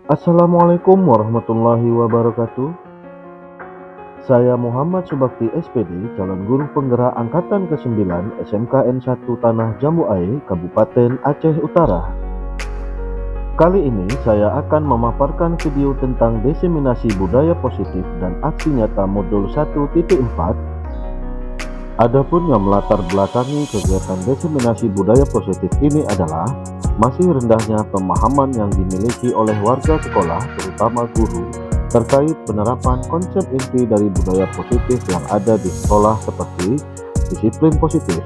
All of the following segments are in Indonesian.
Assalamualaikum warahmatullahi wabarakatuh. Saya Muhammad Subakti SPD, calon guru penggerak angkatan ke-9 SMKN 1 Tanah Jambu Air, Kabupaten Aceh Utara. Kali ini saya akan memaparkan video tentang diseminasi budaya positif dan aksi nyata modul 1.4. Adapun yang melatar belakangi kegiatan diseminasi budaya positif ini adalah masih rendahnya pemahaman yang dimiliki oleh warga sekolah, terutama guru, terkait penerapan konsep inti dari budaya positif yang ada di sekolah seperti disiplin positif,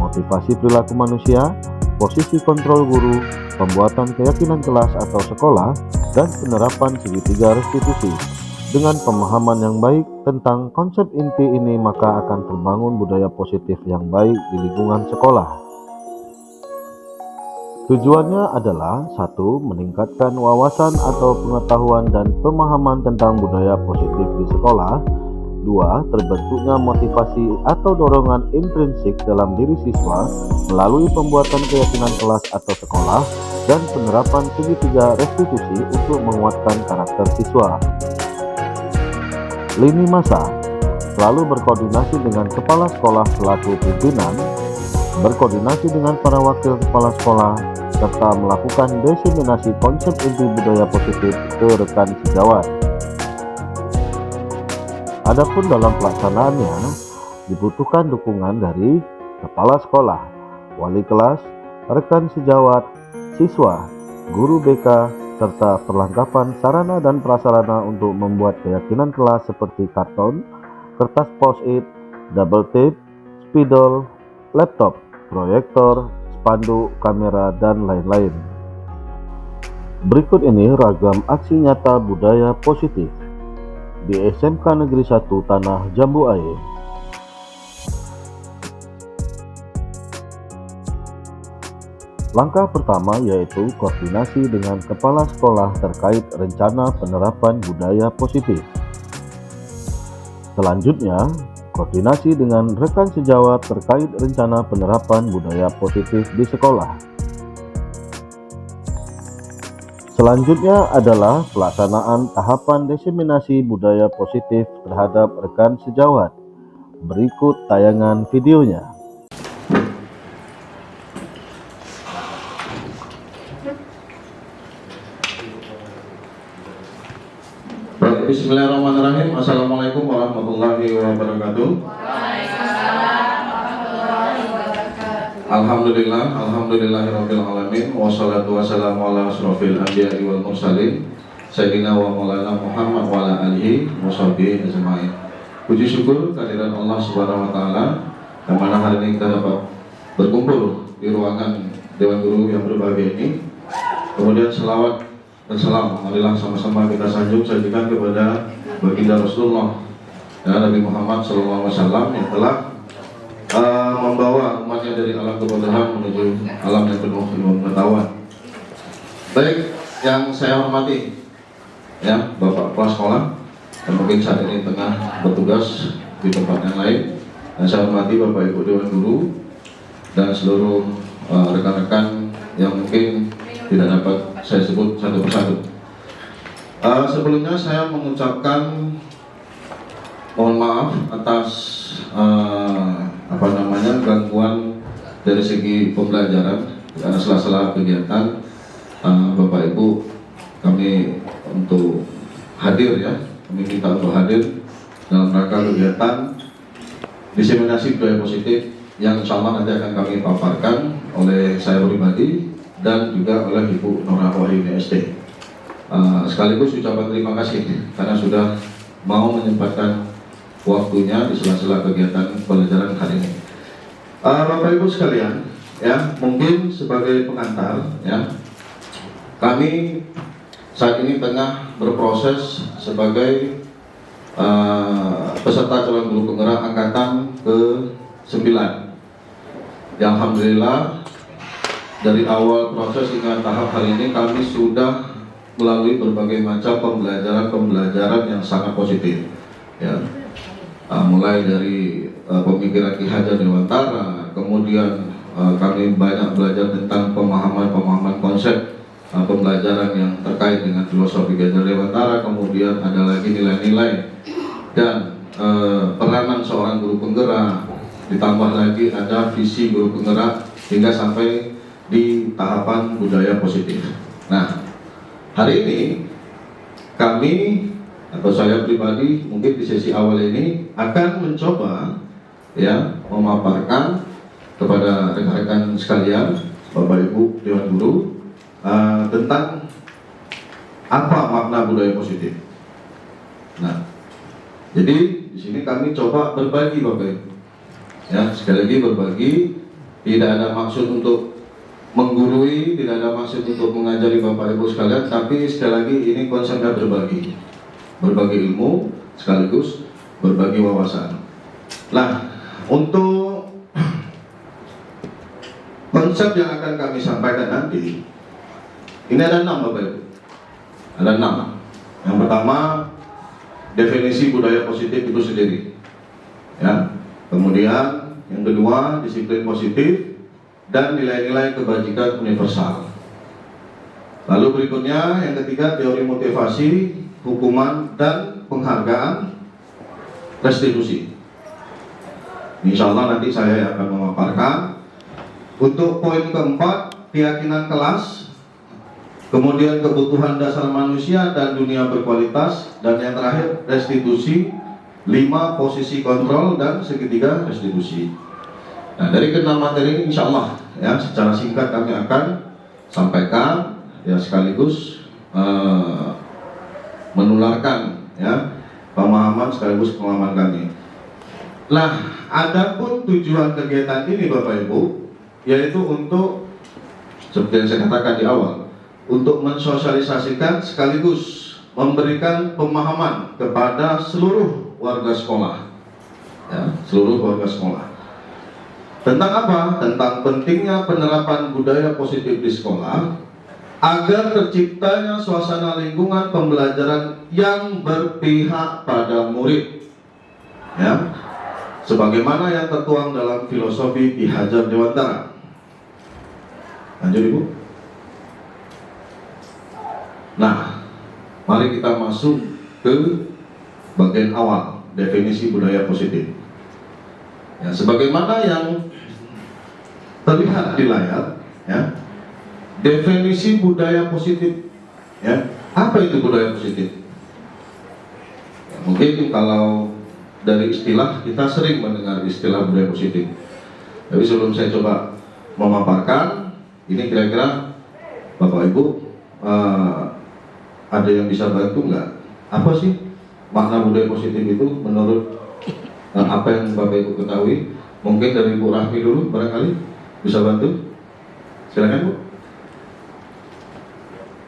motivasi perilaku manusia, posisi kontrol guru, pembuatan keyakinan kelas atau sekolah, dan penerapan segitiga restitusi. Dengan pemahaman yang baik tentang konsep inti ini, maka akan terbangun budaya positif yang baik di lingkungan sekolah. Tujuannya adalah 1. Meningkatkan wawasan atau pengetahuan dan pemahaman tentang budaya positif di sekolah. 2. Terbentuknya motivasi atau dorongan intrinsik dalam diri siswa melalui pembuatan keyakinan kelas atau sekolah dan penerapan segitiga restitusi untuk menguatkan karakter siswa. Lini masa selalu berkoordinasi dengan kepala sekolah selaku pimpinan, berkoordinasi dengan para wakil kepala sekolah, serta melakukan diseminasi konsep inti budaya positif ke rekan sejawat. Adapun dalam pelaksanaannya, dibutuhkan dukungan dari kepala sekolah, wali kelas, rekan sejawat, siswa, guru BK, serta perlengkapan sarana dan prasarana untuk membuat keyakinan kelas seperti karton, kertas post-it, double tape, spidol, laptop, proyektor, spanduk, kamera, dan lain-lain. Berikut ini ragam aksi nyata budaya positif di SMK Negeri 1 Tanah Jambu Air. Langkah pertama yaitu koordinasi dengan kepala sekolah terkait rencana penerapan budaya positif. Selanjutnya, koordinasi dengan rekan sejawat terkait rencana penerapan budaya positif di sekolah. Selanjutnya adalah pelaksanaan tahapan diseminasi budaya positif terhadap rekan sejawat. Berikut tayangan videonya. Bismillahirrahmanirrahim. Assalamualaikum warahmatullahi wabarakatuh. Alhamdulillahirabbil alamin, wassalatu wassalamu ala asrofil anbiya'i wal mursalin sayyidina wa maulana Muhammad wa ala alihi wa sahbihi ajma'in. Puji syukur kehadiran Allah Subhanahu wa taala yang mana hari ini kita dapat berkumpul di ruangan Dewan Guru yang berbahagia ini. Kemudian selawat dan salam marilah sama-sama kita sanjung sajikan kepada baginda Rasulullah dan Nabi Muhammad SAW yang telah membawa umatnya dari alam kebodohan menuju alam yang penuh ilmu pengetahuan. Baik, yang saya hormati ya Bapak Kepala Sekolah yang mungkin saat ini tengah bertugas di tempat yang lain, dan saya hormati Bapak Ibu Dewan Guru dan seluruh rekan-rekan yang mungkin tidak dapat saya sebut satu persatu. Sebelumnya saya mengucapkan mohon maaf atas gangguan dari segi pembelajaran karena sela-sela kegiatan Bapak Ibu kami untuk hadir ya, kami minta untuk hadir dalam rangka kegiatan diseminasi budaya positif yang insya Allah nanti akan kami paparkan oleh saya pribadi dan juga oleh Ibu Nora Wahyuni SD. Sekaligus ucapan terima kasih karena sudah mau menyempatkan waktunya di sela-sela kegiatan pembelajaran hari ini. Bapak Ibu sekalian, ya mungkin sebagai pengantar, ya kami saat ini tengah berproses sebagai peserta calon guru penggerak angkatan ke-9. Yang alhamdulillah dari awal proses hingga tahap hari ini kami sudah melalui berbagai macam pembelajaran yang sangat positif, ya. Mulai dari pemikiran Ki Hajar Dewantara, kemudian kami banyak belajar tentang pemahaman konsep pembelajaran pembelajaran yang terkait dengan filosofi Ganjar Dewantara, kemudian ada lagi nilai-nilai dan peranan seorang guru penggerak, ditambah lagi ada visi guru penggerak hingga sampai di tahapan budaya positif. Nah, hari ini kami atau saya pribadi mungkin di sesi awal ini akan mencoba ya memaparkan kepada rekan-rekan sekalian, Bapak Ibu Dewan Guru, tentang apa makna budaya positif. Nah, jadi di sini kami coba berbagi, Bapak Ibu. Ya, sekali lagi berbagi, tidak ada maksud untuk menggurui, tidak ada maksud untuk mengajari Bapak Ibu sekalian, tapi sekali lagi ini konsepnya berbagi ilmu sekaligus berbagi wawasan. Nah, untuk konsep yang akan kami sampaikan nanti, ini ada 6, Bapak Ibu. Ada 6. Yang pertama, definisi budaya positif itu sendiri. Ya. Kemudian yang kedua, disiplin positif dan nilai-nilai kebajikan universal. Lalu berikutnya yang ketiga, teori motivasi, hukuman dan penghargaan, restitusi. Insya Allah nanti saya akan memaparkan. Untuk poin keempat, keyakinan kelas, kemudian kebutuhan dasar manusia dan dunia berkualitas, dan yang terakhir restitusi, 5 posisi kontrol dan segitiga restitusi. Nah, dari ke-6 materi ini insya Allah ya secara singkat kami akan sampaikan ya, sekaligus menularkan ya pemahaman sekaligus pengalaman kami. Nah, adapun tujuan kegiatan ini Bapak Ibu, yaitu untuk seperti yang saya katakan di awal, untuk mensosialisasikan sekaligus memberikan pemahaman kepada seluruh warga sekolah, ya, seluruh warga sekolah. Tentang apa? Tentang pentingnya penerapan budaya positif di sekolah agar terciptanya suasana lingkungan pembelajaran yang berpihak pada murid. Ya, sebagaimana yang tertuang dalam filosofi Ki Hajar Dewantara. Lanjut Ibu. Nah, mari kita masuk ke bagian awal, definisi budaya positif. Ya, sebagaimana yang terlihat di layar, ya, definisi budaya positif, ya, apa itu budaya positif? Ya, mungkin kalau dari istilah kita sering mendengar istilah budaya positif. Tapi sebelum saya coba memaparkan, ini kira-kira Bapak Ibu ada yang bisa bantu nggak? Apa sih makna budaya positif itu menurut apa yang Bapak Ibu ketahui? Mungkin dari Bu Rahmi dulu barangkali bisa bantu. Silakan Bu.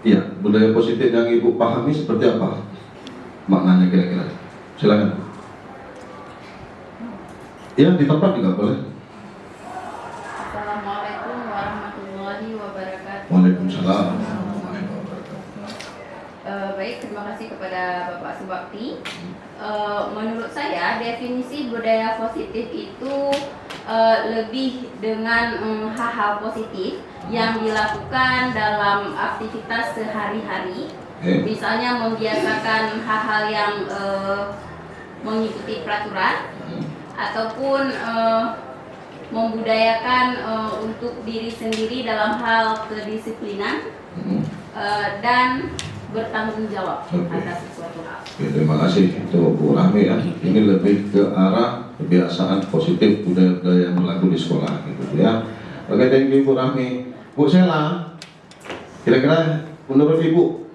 Iya, budaya positif yang Ibu pahami seperti apa maknanya kira-kira? Silakan. Ya, di tempat juga boleh. Assalamualaikum warahmatullahi wabarakatuh. Waalaikumsalam. Baik, terima kasih kepada Bapak Subakti. Menurut saya definisi budaya positif itu lebih dengan hal-hal positif yang dilakukan dalam aktivitas sehari-hari. Misalnya membiasakan hal-hal yang mengikuti peraturan, ataupun membudayakan untuk diri sendiri dalam hal kedisiplinan dan bertanggung jawab atas sesuatu hal. Oke, terima kasih untuk Bu Rahmi ya. Ini lebih ke arah kebiasaan positif budaya-budaya yang berlaku di sekolah gitu ya. Oke, thank you Bu Rahmi. Bu Sela, kira-kira menurut Ibu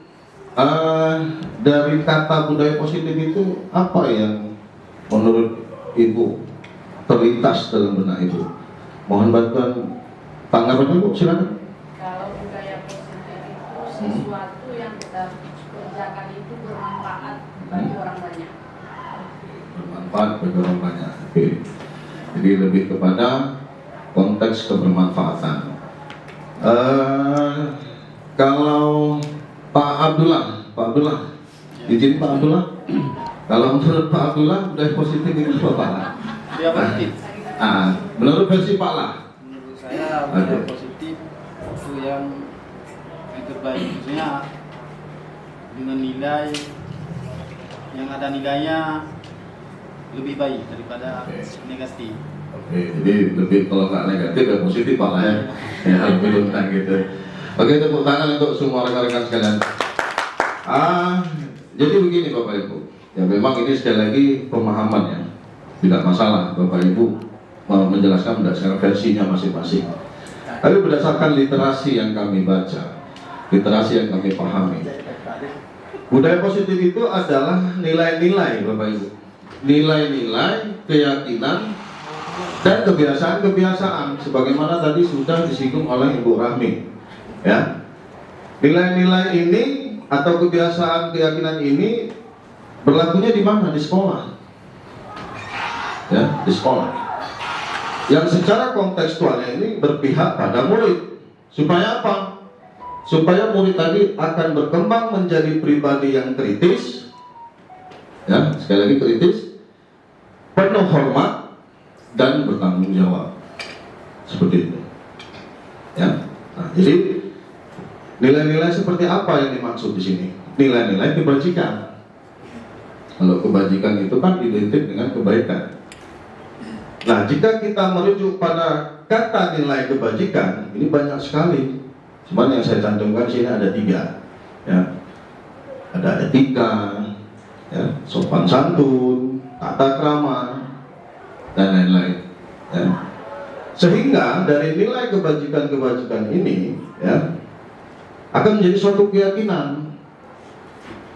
dari kata budaya positif itu apa yang menurut Ibu terlintas dalam benak Ibu? Mohon bantuan tanggapan Ibu, silakan. Kalau budaya positif itu sesuatu yang kita kerjakan itu bermanfaat bagi orang banyak. Bermanfaat bagi orang banyak. Oke. Jadi lebih kepada konteks kebermanfaatan. Kalau Pak Abdullah, izin Pak Abdullah. Kalau menurut Pak Abdullah, budaya positif itu apa Pak? Budaya positif. Menurut versi Pak lah. Menurut saya budaya positif itu yang yang terbaik, maksudnya dengan nilai yang ada nilainya lebih baik daripada negatif. Oke, jadi lebih kalau nggak negatif ya positif malah ya. Ya lebih tentang gitu. Oke, tepuk tangan untuk semua rekan-rekan sekalian. Jadi begini Bapak Ibu, ya memang ini sekali lagi pemahaman ya, tidak masalah Bapak Ibu menjelaskan berdasarkan versinya masing-masing. Tapi berdasarkan literasi yang kami baca, literasi yang kami pahami, budaya positif itu adalah nilai-nilai Bapak Ibu, nilai-nilai, keyakinan, dan kebiasaan-kebiasaan sebagaimana tadi sudah disinggung oleh Ibu Rahmi ya. Nilai-nilai ini atau kebiasaan keyakinan ini berlakunya di mana? Di sekolah ya, di sekolah yang secara kontekstualnya ini berpihak pada murid. Supaya apa? Supaya murid tadi akan berkembang menjadi pribadi yang kritis ya, sekali lagi kritis, penuh hormat, dan bertanggung jawab. Seperti itu ya. Nah, jadi nilai-nilai seperti apa yang dimaksud di sini? Nilai-nilai kebajikan. Kalau kebajikan itu kan identik dengan kebaikan. Nah, jika kita merujuk pada kata nilai kebajikan, ini banyak sekali. Cuman yang saya cantumkan sini ada 3 ya. Ada etika ya, sopan santun, tata krama, dan lain-lain ya. Sehingga dari nilai kebajikan-kebajikan ini ya akan menjadi suatu keyakinan.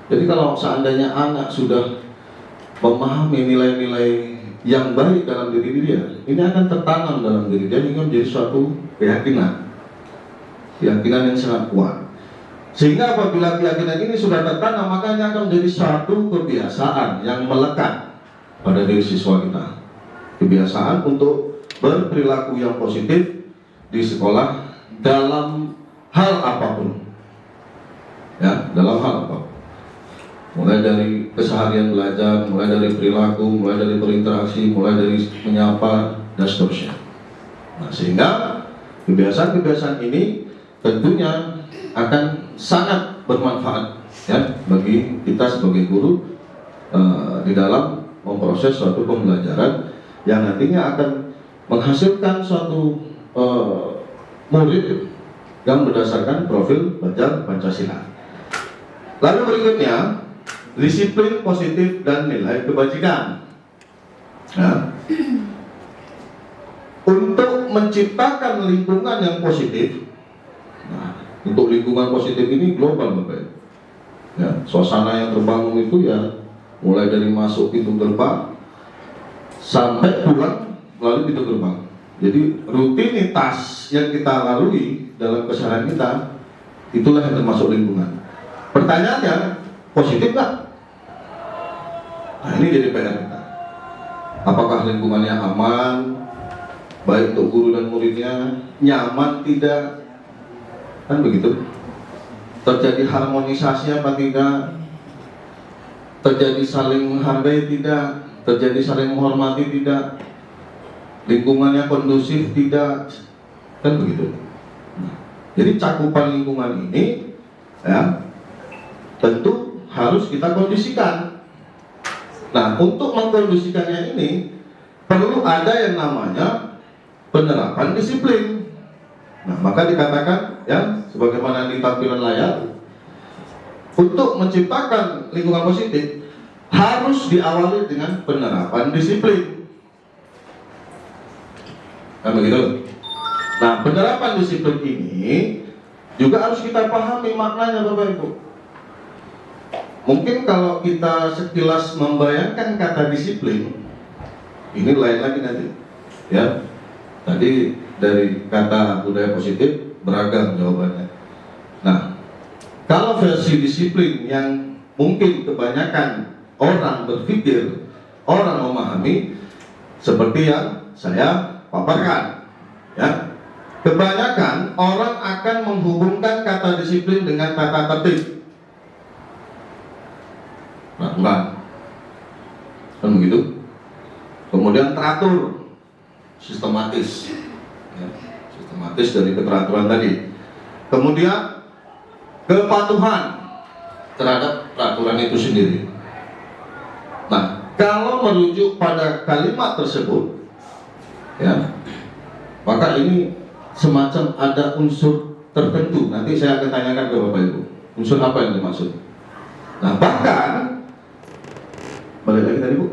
Jadi kalau seandainya anak sudah memahami nilai-nilai yang baik dalam diri dia, ini akan tertanam dalam diri dia hingga menjadi suatu keyakinan yang sangat kuat. Sehingga apabila keyakinan ini sudah tertanam, makanya akan menjadi suatu kebiasaan yang melekat pada diri siswa kita. Kebiasaan untuk berperilaku yang positif di sekolah dalam hal apapun ya, dalam hal apapun, mulai dari keseharian belajar, mulai dari perilaku, mulai dari berinteraksi, mulai dari menyapa, dan seterusnya. Nah, sehingga kebiasaan-kebiasaan ini tentunya akan sangat bermanfaat ya bagi kita sebagai guru di dalam memproses suatu pembelajaran yang nantinya akan menghasilkan suatu murid yang berdasarkan profil belajar Pancasila. Lalu berikutnya, disiplin positif dan nilai kebajikan. Nah, untuk menciptakan lingkungan yang positif, nah, untuk lingkungan positif ini global Bapak. Ya, suasana yang terbangun itu ya mulai dari masuk pintu gerbang sampai pulang melalui pintu gerbang. Jadi rutinitas yang kita lalui dalam keseharian kita, itulah yang termasuk lingkungan. Pertanyaannya, positif nggak? Nah, ini jadi PR kita. Apakah lingkungannya aman, baik untuk guru dan muridnya, nyaman tidak? Kan begitu. Terjadi harmonisasi apa tidak? Terjadi saling menghargai tidak? Terjadi saling menghormati tidak? Lingkungannya kondusif tidak? Kan begitu. Nah, jadi cakupan lingkungan ini ya tentu harus kita kondisikan. Nah, untuk mengkondisikannya ini perlu ada yang namanya penerapan disiplin. Nah, maka dikatakan ya sebagaimana di tampilan layar, untuk menciptakan lingkungan positif harus diawali dengan penerapan disiplin. Kan begitu? Nah, penerapan disiplin ini juga harus kita pahami maknanya Bapak Ibu. Mungkin kalau kita sekilas membayangkan kata disiplin, ini lain lagi nanti ya. Tadi dari kata budaya positif beragam jawabannya. Nah, kalau versi disiplin yang mungkin kebanyakan orang berpikir, orang memahami seperti yang saya paparkan ya. Kebanyakan orang akan menghubungkan kata disiplin dengan tata tertib. Peraturan, kan begitu. Kemudian teratur, sistematis ya, sistematis dari keteraturan tadi. Kemudian kepatuhan terhadap peraturan itu sendiri. Nah, kalau merujuk pada kalimat tersebut, ya, maka ini semacam ada unsur tertentu. Nanti saya akan tanyakan ke Bapak Ibu, unsur apa yang dimaksud. Nah, bahkan balik lagi tadi Bu,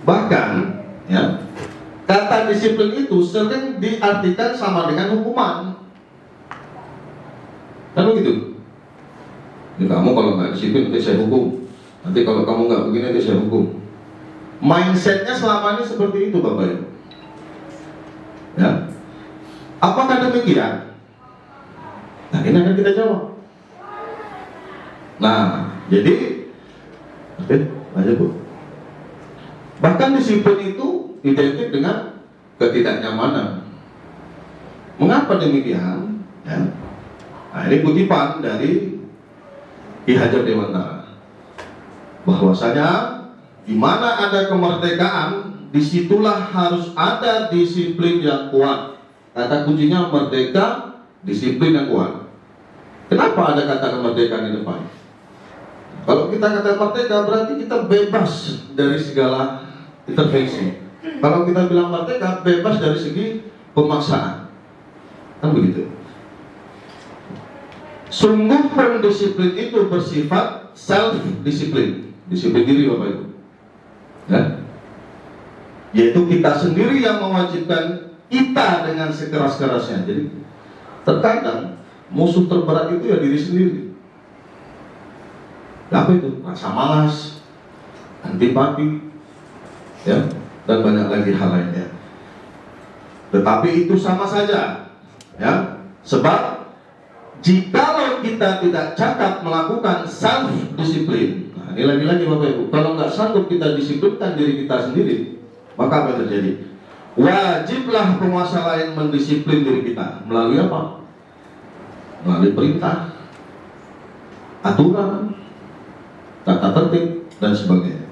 bahkan ya, kata disiplin itu sering diartikan sama dengan hukuman. Kan begitu? Ini kamu kalau nggak disiplin nanti saya hukum. Nanti kalau kamu nggak begini nanti saya hukum. Mindsetnya selama ini seperti itu Bapak Ibu. Ya, apakah demikian? Nah, ini akan kita jawab. Nah, jadi, oke, lanjut Bu. Bahkan disiplin itu identik dengan ketidaknyamanan. Mengapa demikian? Ya. Nah, ini kutipan dari Ki Hajar Dewantara. Bahwasanya di mana ada kemerdekaan, disitulah harus ada disiplin yang kuat. Kata kuncinya merdeka, disiplin yang kuat. Kenapa ada kata kemerdekaan di depan? Kalau kita kata merdeka berarti kita bebas dari segala intervensi. Kalau kita bilang merdeka, bebas dari segi pemaksaan. Kan begitu. Sungguh pendisiplin itu bersifat self-disiplin, disiplin diri Bapak Ibu. Ya? Yaitu kita sendiri yang mewajibkan kita dengan sekeras-kerasnya. Jadi terkadang musuh terberat itu ya diri sendiri. Apa itu? Rasa malas, antipati, ya, dan banyak lagi hal lainnya. Tetapi itu sama saja, ya, sebab jikalau kita tidak cakap melakukan self disiplin, nah ini lagi-lagi Bapak Ibu, kalau nggak sanggup kita disiplinkan diri kita sendiri, maka apa yang terjadi? Wajiblah penguasa lain mendisiplin diri kita melalui apa? Melalui perintah, aturan, tata tertib dan sebagainya.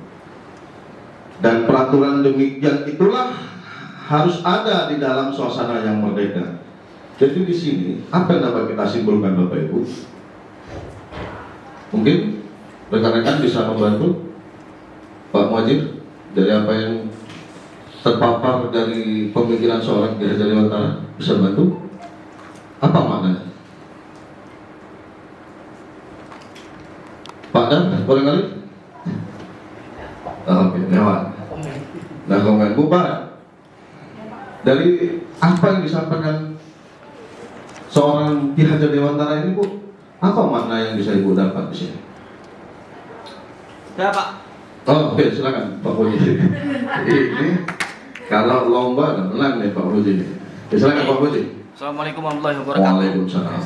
Dan peraturan demikian itulah harus ada di dalam suasana yang merdeka. Jadi di sini apa yang dapat kita simpulkan Bapak Ibu? Mungkin rekan-rekan bisa membantu Pak Muhajir dari apa yang terpapar dari pemikiran seorang Ki Hajar Dewantara, bisa bantu? Apa maknanya? Pak Dan, barangkali? Oke, lewat. Nah, komen Bu Pak, dari apa yang disampaikan seorang Ki Hajar Dewantara ini Bu, apa makna yang bisa Ibu dapat di sini? Ya Pak. Oh, oke, silakan Pak Puji. Ini kalau lomba dan menang nih Pak Puji. Silakan Pak Puji. Assalamualaikum warahmatullahi wabarakatuh. Waalaikumsalam.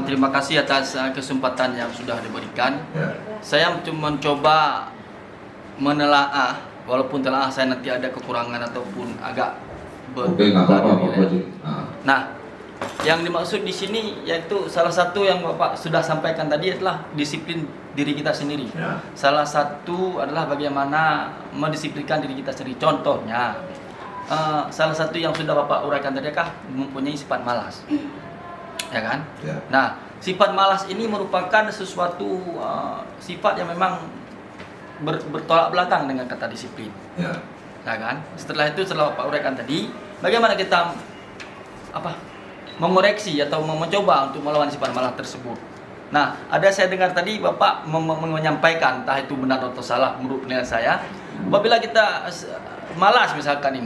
Terima kasih atas kesempatan yang sudah diberikan. Ya. Saya cuma mencoba menelaah, walaupun telaah saya nanti ada kekurangan ataupun agak Oke, nggak apa-apa Pak Puji. Nah, yang dimaksud di sini yaitu salah satu yang Bapak sudah sampaikan tadi adalah disiplin diri kita sendiri. Ya. Salah satu adalah bagaimana mendisiplinkan diri kita sendiri. Contohnya, salah satu yang sudah Bapak uraikan tadi kah mempunyai sifat malas, ya kan? Ya. Nah, sifat malas ini merupakan sesuatu sifat yang memang bertolak belakang dengan kata disiplin. Ya. Ya kan? Setelah itu, setelah Bapak uraikan tadi, bagaimana kita mengoreksi atau mencoba untuk melawan sifat malas tersebut. Nah, ada saya dengar tadi Bapak menyampaikan, entah itu benar atau salah menurut penilaian saya, apabila kita malas misalkan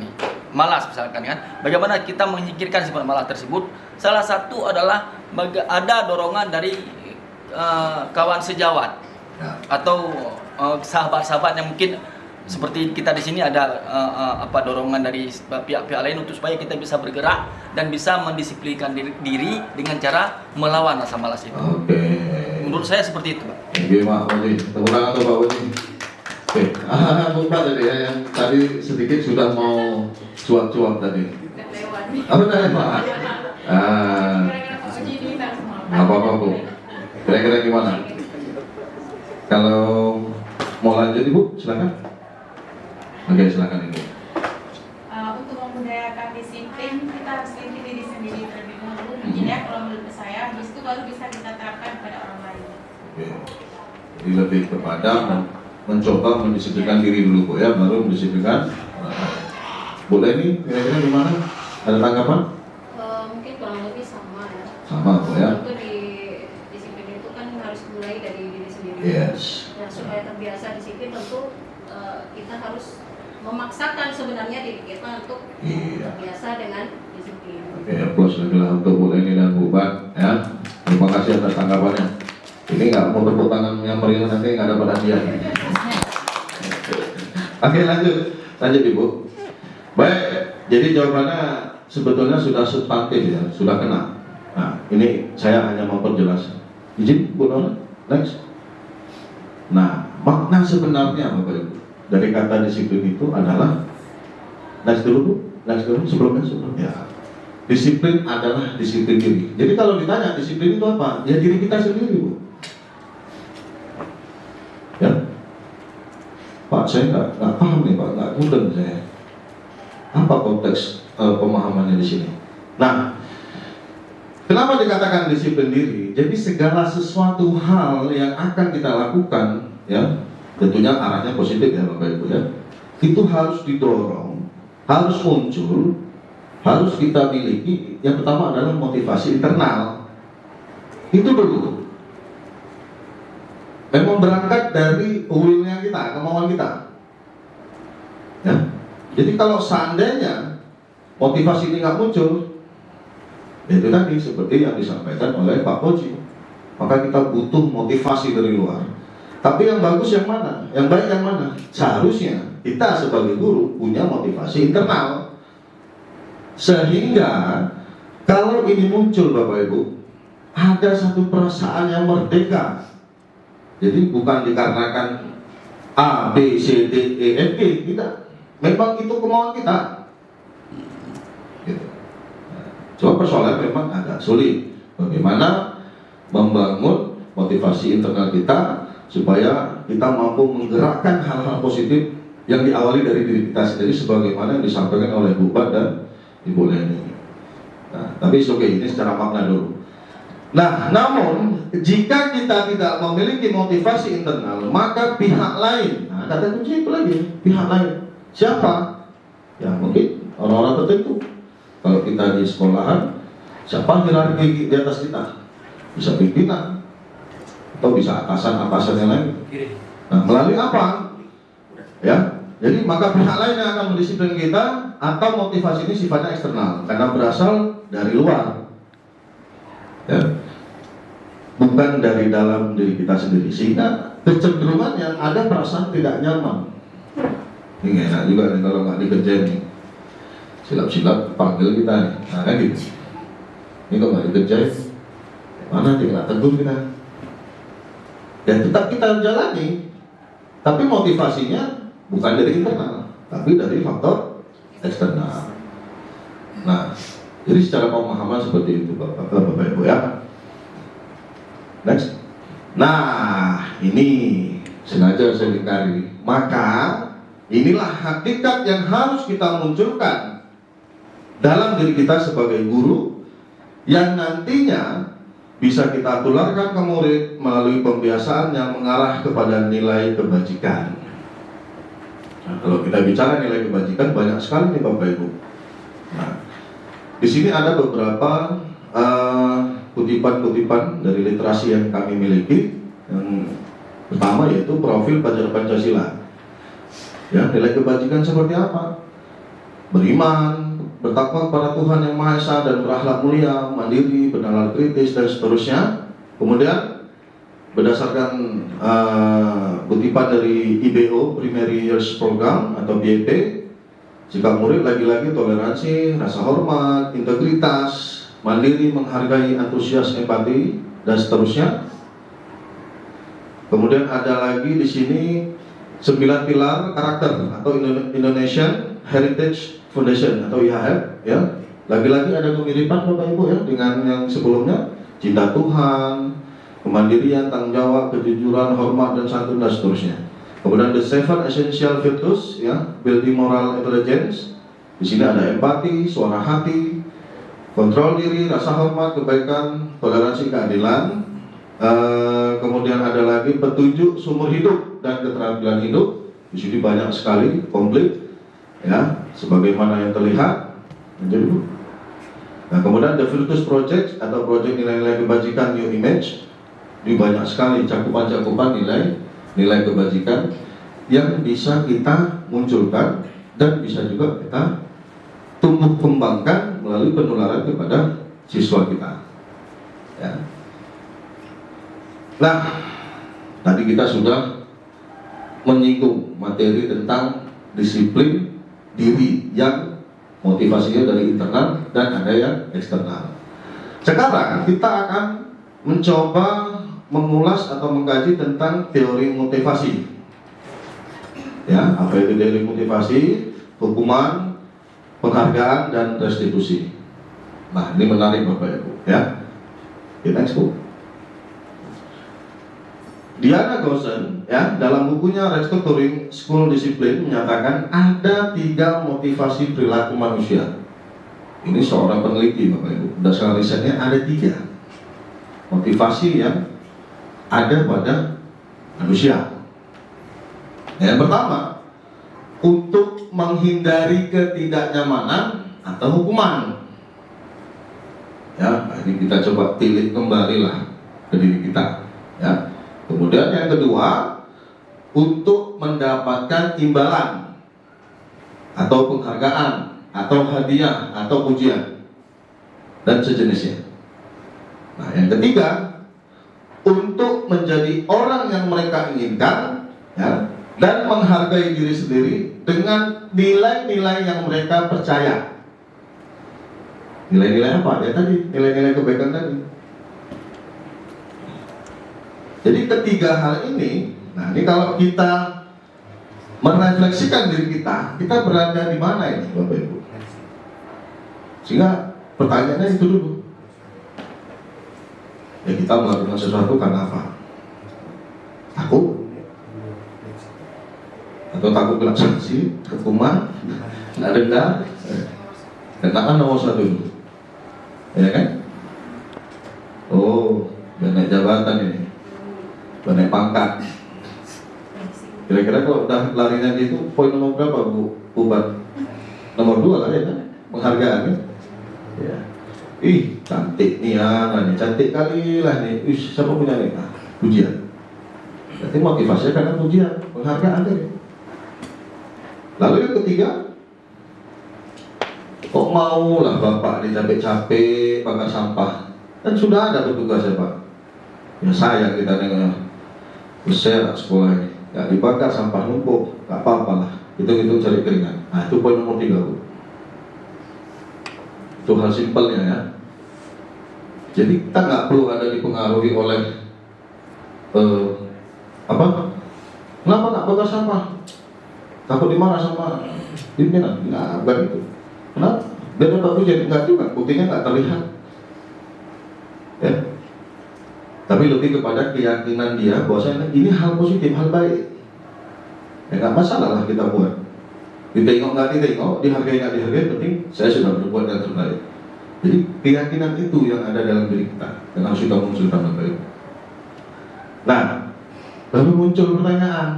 kan, bagaimana kita menyingkirkan sifat malas tersebut? Salah satu adalah ada dorongan dari kawan sejawat atau sahabat-sahabat yang mungkin seperti kita di sini ada dorongan dari pihak-pihak lain untuk supaya kita bisa bergerak dan bisa mendisiplinkan diri dengan cara melawan rasa malas itu. Oke. Menurut saya seperti itu, Pak. Oke, Pak Puji. Tepuk tangan untuk Pak Puji. Oke. Lupa tadi ya, yang tadi sedikit sudah mau cuap-cuap tadi. Apa tadi Pak? Apa-apa Bu. Kira-kira gimana? Kalau mau lanjut Ibu, silakan. Oke, silakan Ibu. Untuk membudayakan disiplin, kita harus latih diri sendiri terlebih dahulu. Mungkin ya, kalau menurut saya, habis itu baru bisa kita terapkan pada orang lain. Oke. Jadi lebih kepada mencoba mendisiplinkan diri dulu Bu ya, baru mendisiplinkan orang lain. Boleh nih kira-kira gimana? Ada tanggapan? Mungkin kurang lebih sama ya. Sama Bu ya. Tentu di disiplin itu kan harus mulai dari diri sendiri. Yes. Nah, supaya terbiasa disiplin tentu kita harus memaksakan sebenarnya diri kita untuk Iya. terbiasa dengan disiplin. Oke, plus lagi lah untuk Bu Leni dan Bu Ban ya. Terima kasih atas tanggapannya. Ini nggak mau tepuk tangan yang meriah nanti nggak dapat hadiah. Oke, lanjut Ibu. Baik, jadi jawabannya sebetulnya sudah substantif ya, sudah kena. Nah, ini saya hanya memperjelas. Izin Bu Nora, next. Nah, makna sebenarnya Bapak Ibu dari kata disiplin itu adalah next dulu sebelumnya. Disiplin adalah disiplin diri. Jadi kalau ditanya disiplin itu apa? Ya diri kita sendiri Bu. Ya, Pak saya nggak paham nih Pak, nggak mudeng saya. Apa konteks pemahamannya di sini? Nah, kenapa dikatakan disiplin diri? Jadi segala sesuatu hal yang akan kita lakukan, ya, tentunya arahnya positif ya Bapak Ibu ya, itu harus didorong, harus muncul, harus kita miliki. Yang pertama adalah motivasi internal. Itu dulu. Memang berangkat dari will-nya kita, kemauan kita. Ya. Jadi kalau seandainya motivasi ini nggak muncul, itu tadi seperti yang disampaikan oleh Pak Koji, maka kita butuh motivasi dari luar. Tapi yang bagus yang mana? Yang baik yang mana? Seharusnya kita sebagai guru punya motivasi internal, sehingga kalau ini muncul Bapak Ibu, ada satu perasaan yang merdeka. Jadi bukan dikarenakan A, B, C, D, E, F, G, tidak. Memang itu kemauan kita. Gitu. Cuma persoalannya memang agak sulit. Bagaimana membangun motivasi internal kita supaya kita mampu menggerakkan hal-hal positif yang diawali dari diri kita sendiri, sebagaimana yang disampaikan oleh Bu Ban dan Ibu Leni. Nah, tapi oke, ini secara makna dulu. Nah, namun jika kita tidak memiliki motivasi internal, maka pihak lain, nah kata kunci itu lagi, pihak lain. Siapa? Ya mungkin orang-orang tertentu. Kalau kita di sekolahan, siapa hierarki di atas kita? Bisa pimpinan, atau bisa atasan-atasan yang lain. Nah, melalui apa? Ya, jadi maka pihak lain yang akan mendisiplin kita, atau motivasi ini sifatnya eksternal, karena berasal dari luar. Ya. Bukan dari dalam diri kita sendiri, sehingga kecenderungannya ada perasaan tidak nyaman. Ini gak enak juga nih kalau nggak dikerjain nih, silap-silap panggil kita nih, nah kan gitu. Ini kalau nggak dikerjain, mana nih nggak tegur kita. Dan tetap kita jalani, tapi motivasinya bukan dari internal, tapi dari faktor eksternal. Nah, jadi secara pemahaman seperti itu Bapak Ibu ya. Next. Nah, ini sengaja saya lingkari. Maka inilah hakikat yang harus kita munculkan dalam diri kita sebagai guru, yang nantinya bisa kita tularkan ke murid melalui pembiasaan yang mengarah kepada nilai kebajikan. Nah, kalau kita bicara nilai kebajikan, banyak sekali nih Bapak Ibu. Nah, di sini ada beberapa kutipan-kutipan dari literasi yang kami miliki. Yang pertama yaitu profil pelajar Pancasila. Ya, nilai kebajikan seperti apa? Beriman, bertakwa kepada Tuhan Yang Maha Esa dan berakhlak mulia, mandiri, bernalar kritis dan seterusnya. Kemudian berdasarkan kutipan dari IBO Primary Years Program atau BEP, sikap murid lagi-lagi toleransi, rasa hormat, integritas, mandiri, menghargai, antusias, empati dan seterusnya. Kemudian ada lagi di sini 9 pilar karakter atau Indonesian Heritage Foundation atau IHF ya. Lagi-lagi ada kemiripan Bapak Ibu ya dengan yang sebelumnya, cinta Tuhan, kemandirian, tanggung jawab, kejujuran, hormat dan santun dan seterusnya. Kemudian the 7 essential virtues ya, building moral intelligence. Di sini ada empati, suara hati, kontrol diri, rasa hormat, kebaikan, toleransi, keadilan. Kemudian ada lagi petunjuk sumber hidup dan keterampilan hidup. Di sini banyak sekali, komplit, ya, sebagaimana yang terlihat. Nah, kemudian The Virtus Project atau proyek nilai-nilai kebajikan New Image. Ini banyak sekali cakupan-cakupan nilai kebajikan yang bisa kita munculkan dan bisa juga kita tumbuh kembangkan melalui penularan kepada siswa kita. Ya. Nah, tadi kita sudah menyinggung materi tentang disiplin diri yang motivasinya dari internal dan ada yang eksternal. Sekarang kita akan mencoba mengulas atau mengkaji tentang teori motivasi. Ya, apa itu teori motivasi? Hukuman, penghargaan, dan restitusi. Nah, ini menarik Bapak Ibu. Ya, kita next book. Diana Goshen, ya, dalam bukunya Restructuring School Discipline menyatakan ada 3 motivasi perilaku manusia. Ini seorang peneliti Bapak Ibu. Berdasarkan risetnya ada 3 motivasi yang ada pada manusia. Yang pertama, untuk menghindari ketidaknyamanan atau hukuman. Ya, ini kita coba tilik kembali lah ke diri kita. Ya. Kemudian yang kedua, untuk mendapatkan imbalan atau penghargaan atau hadiah atau pujian dan sejenisnya. Nah, yang ketiga, untuk menjadi orang yang mereka inginkan, ya, dan menghargai diri sendiri dengan nilai-nilai yang mereka percaya. Nilai-nilai apa? Ya tadi, nilai-nilai kebaikan tadi. Jadi ketiga hal ini, nah ini kalau kita merefleksikan diri kita berada di mana ini Bapak Ibu? Sehingga pertanyaannya itu dulu. Ya, kita melakukan sesuatu karena apa? Takut? Atau takut kena sanksi, hukuman, kena denda? Kenaan nomor 1 dulu, ya kan? Oh, udah naik jabatan ini, udah naik pangkat. Kira-kira kalau udah larinya gitu, poin nomor berapa Bu Ubat? Nomor 2 lah ya kan? Penghargaan ya? Ya. Ih, cantik nih ya, nah, nih cantik kali lah nih. Ih, siapa punya nih? Nah, pujian. Berarti motivasinya karena pujian, penghargaan deh. Lalu yang ketiga, kok mau lah Bapak nih capek-capek bakar sampah? Kan sudah ada petugas ya Pak. Ya sayang kita nih besar sekolah ini. Gak dibakar sampah numpuk, gak apa-apa lah. Hitung-hitung cari keringan. Nah itu poin nomor 3 Bu. Itu hal simpelnya ya. Jadi kita nggak perlu ada dipengaruhi oleh apa? Kenapa nggak bakar sampah? Takut dimarah sama pimpinan? Nggak begitu. Kenapa? Biar dapat pujian nggak juga. Buktinya nggak terlihat. Ya. Tapi lebih kepada keyakinan dia bahwasanya ini hal positif, hal baik. Ya nggak masalah lah kita buat. Ditengok nggak ditengok, dihargai nggak dihargai, penting saya sudah berbuat yang terbaik. Jadi keyakinan itu yang ada dalam diri kita yang harus kita munculkan Bapak Ibu. Nah, lalu muncul pertanyaan.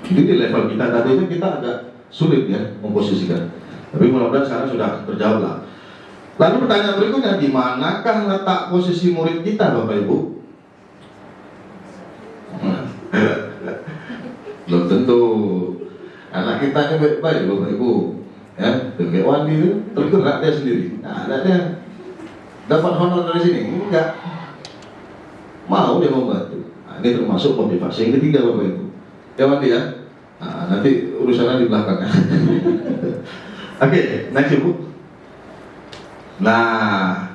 Jadi di level kita tadi itu kita agak sulit ya memposisikan. Tapi mudah-mudahan sekarang sudah terjawab lah. Lalu pertanyaan berikutnya, di manakah letak posisi murid kita Bapak Ibu? Belum tentu. Anak kita ini baik-baik Bapak Ibu, ya, kayak Wandi itu tergerak dia sendiri. Nah, ada dia dapat honor dari sini, enggak mau dia membantu. Nah, ini termasuk motivasi yang ketiga Bapak Ibu. Ya Wandi ya. Nah, nanti urusannya di belakang. Oke, next Ibu. Nah,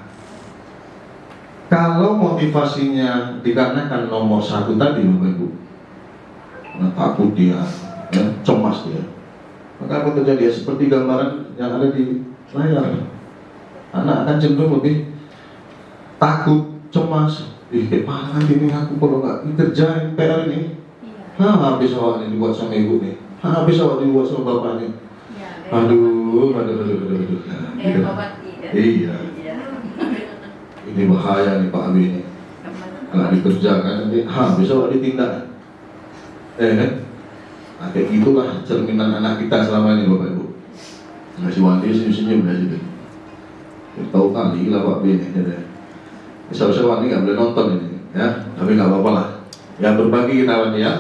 kalau motivasinya dikarenakan nomor 1 tadi Bapak Ibu, nah, takut dia, ya, cemas dia, maka akan terjadi seperti gambaran yang ada di layar. Anak akan cenderung lebih takut, cemas. Kayak mana ini aku kalau nggak kerjain PR ini? Habis awak ini dibuat sama ibu nih, habis awak dibuat sama bapak nih. Aduh. Obat kan? Iya. Iya. Ini bahaya nih Pak Abi ini. Nggak dikerjakan nanti, besok ditindak. Kan? Nah, kayak gitulah cerminan anak kita selama ini Bapak Ibu. Ngasih Wandi senyum-senyum dah situ. Tahu kali lah Pak B ini. Seharusnya Wandi nggak boleh nonton ini, ya. Tapi nggak apa-apa lah. Ya berbagi kita Wandi ya.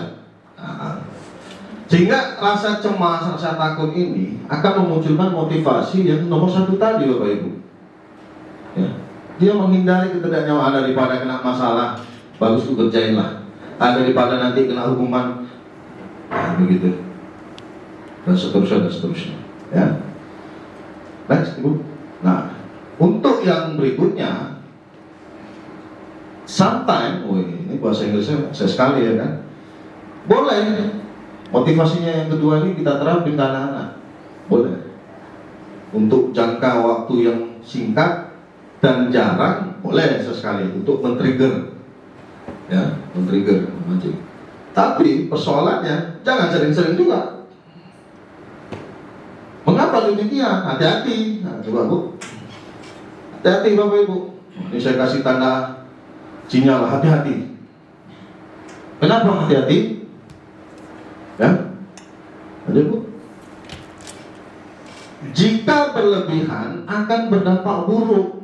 Nah, sehingga rasa cemas, rasa takut ini akan memunculkan motivasi yang nomor satu tadi Bapak Ibu. Ya. Dia menghindari ketidaknyamanan daripada kena masalah, bagus ku kerjain lah. Daripada nanti kena hukuman, nah, begitu. Dan seterusnya. Ya. Next, Ibu. Nah, untuk yang berikutnya, sometimes, ini bahasa Inggrisnya saya sekali ya kan. Boleh. Motivasinya yang kedua ini kita terapin ke anak-anak. Boleh. Untuk jangka waktu yang singkat dan jarang, boleh sesekali untuk men-trigger, ya, men-trigger, memancing. Tapi persoalannya jangan sering-sering juga. Mengapa demikian? Hati-hati. Nah, coba Bu, hati-hati Bapak Ibu. Ini saya kasih tanda sinyal hati-hati. Kenapa hati-hati? Ya, ada Bu. Jika berlebihan akan berdampak buruk.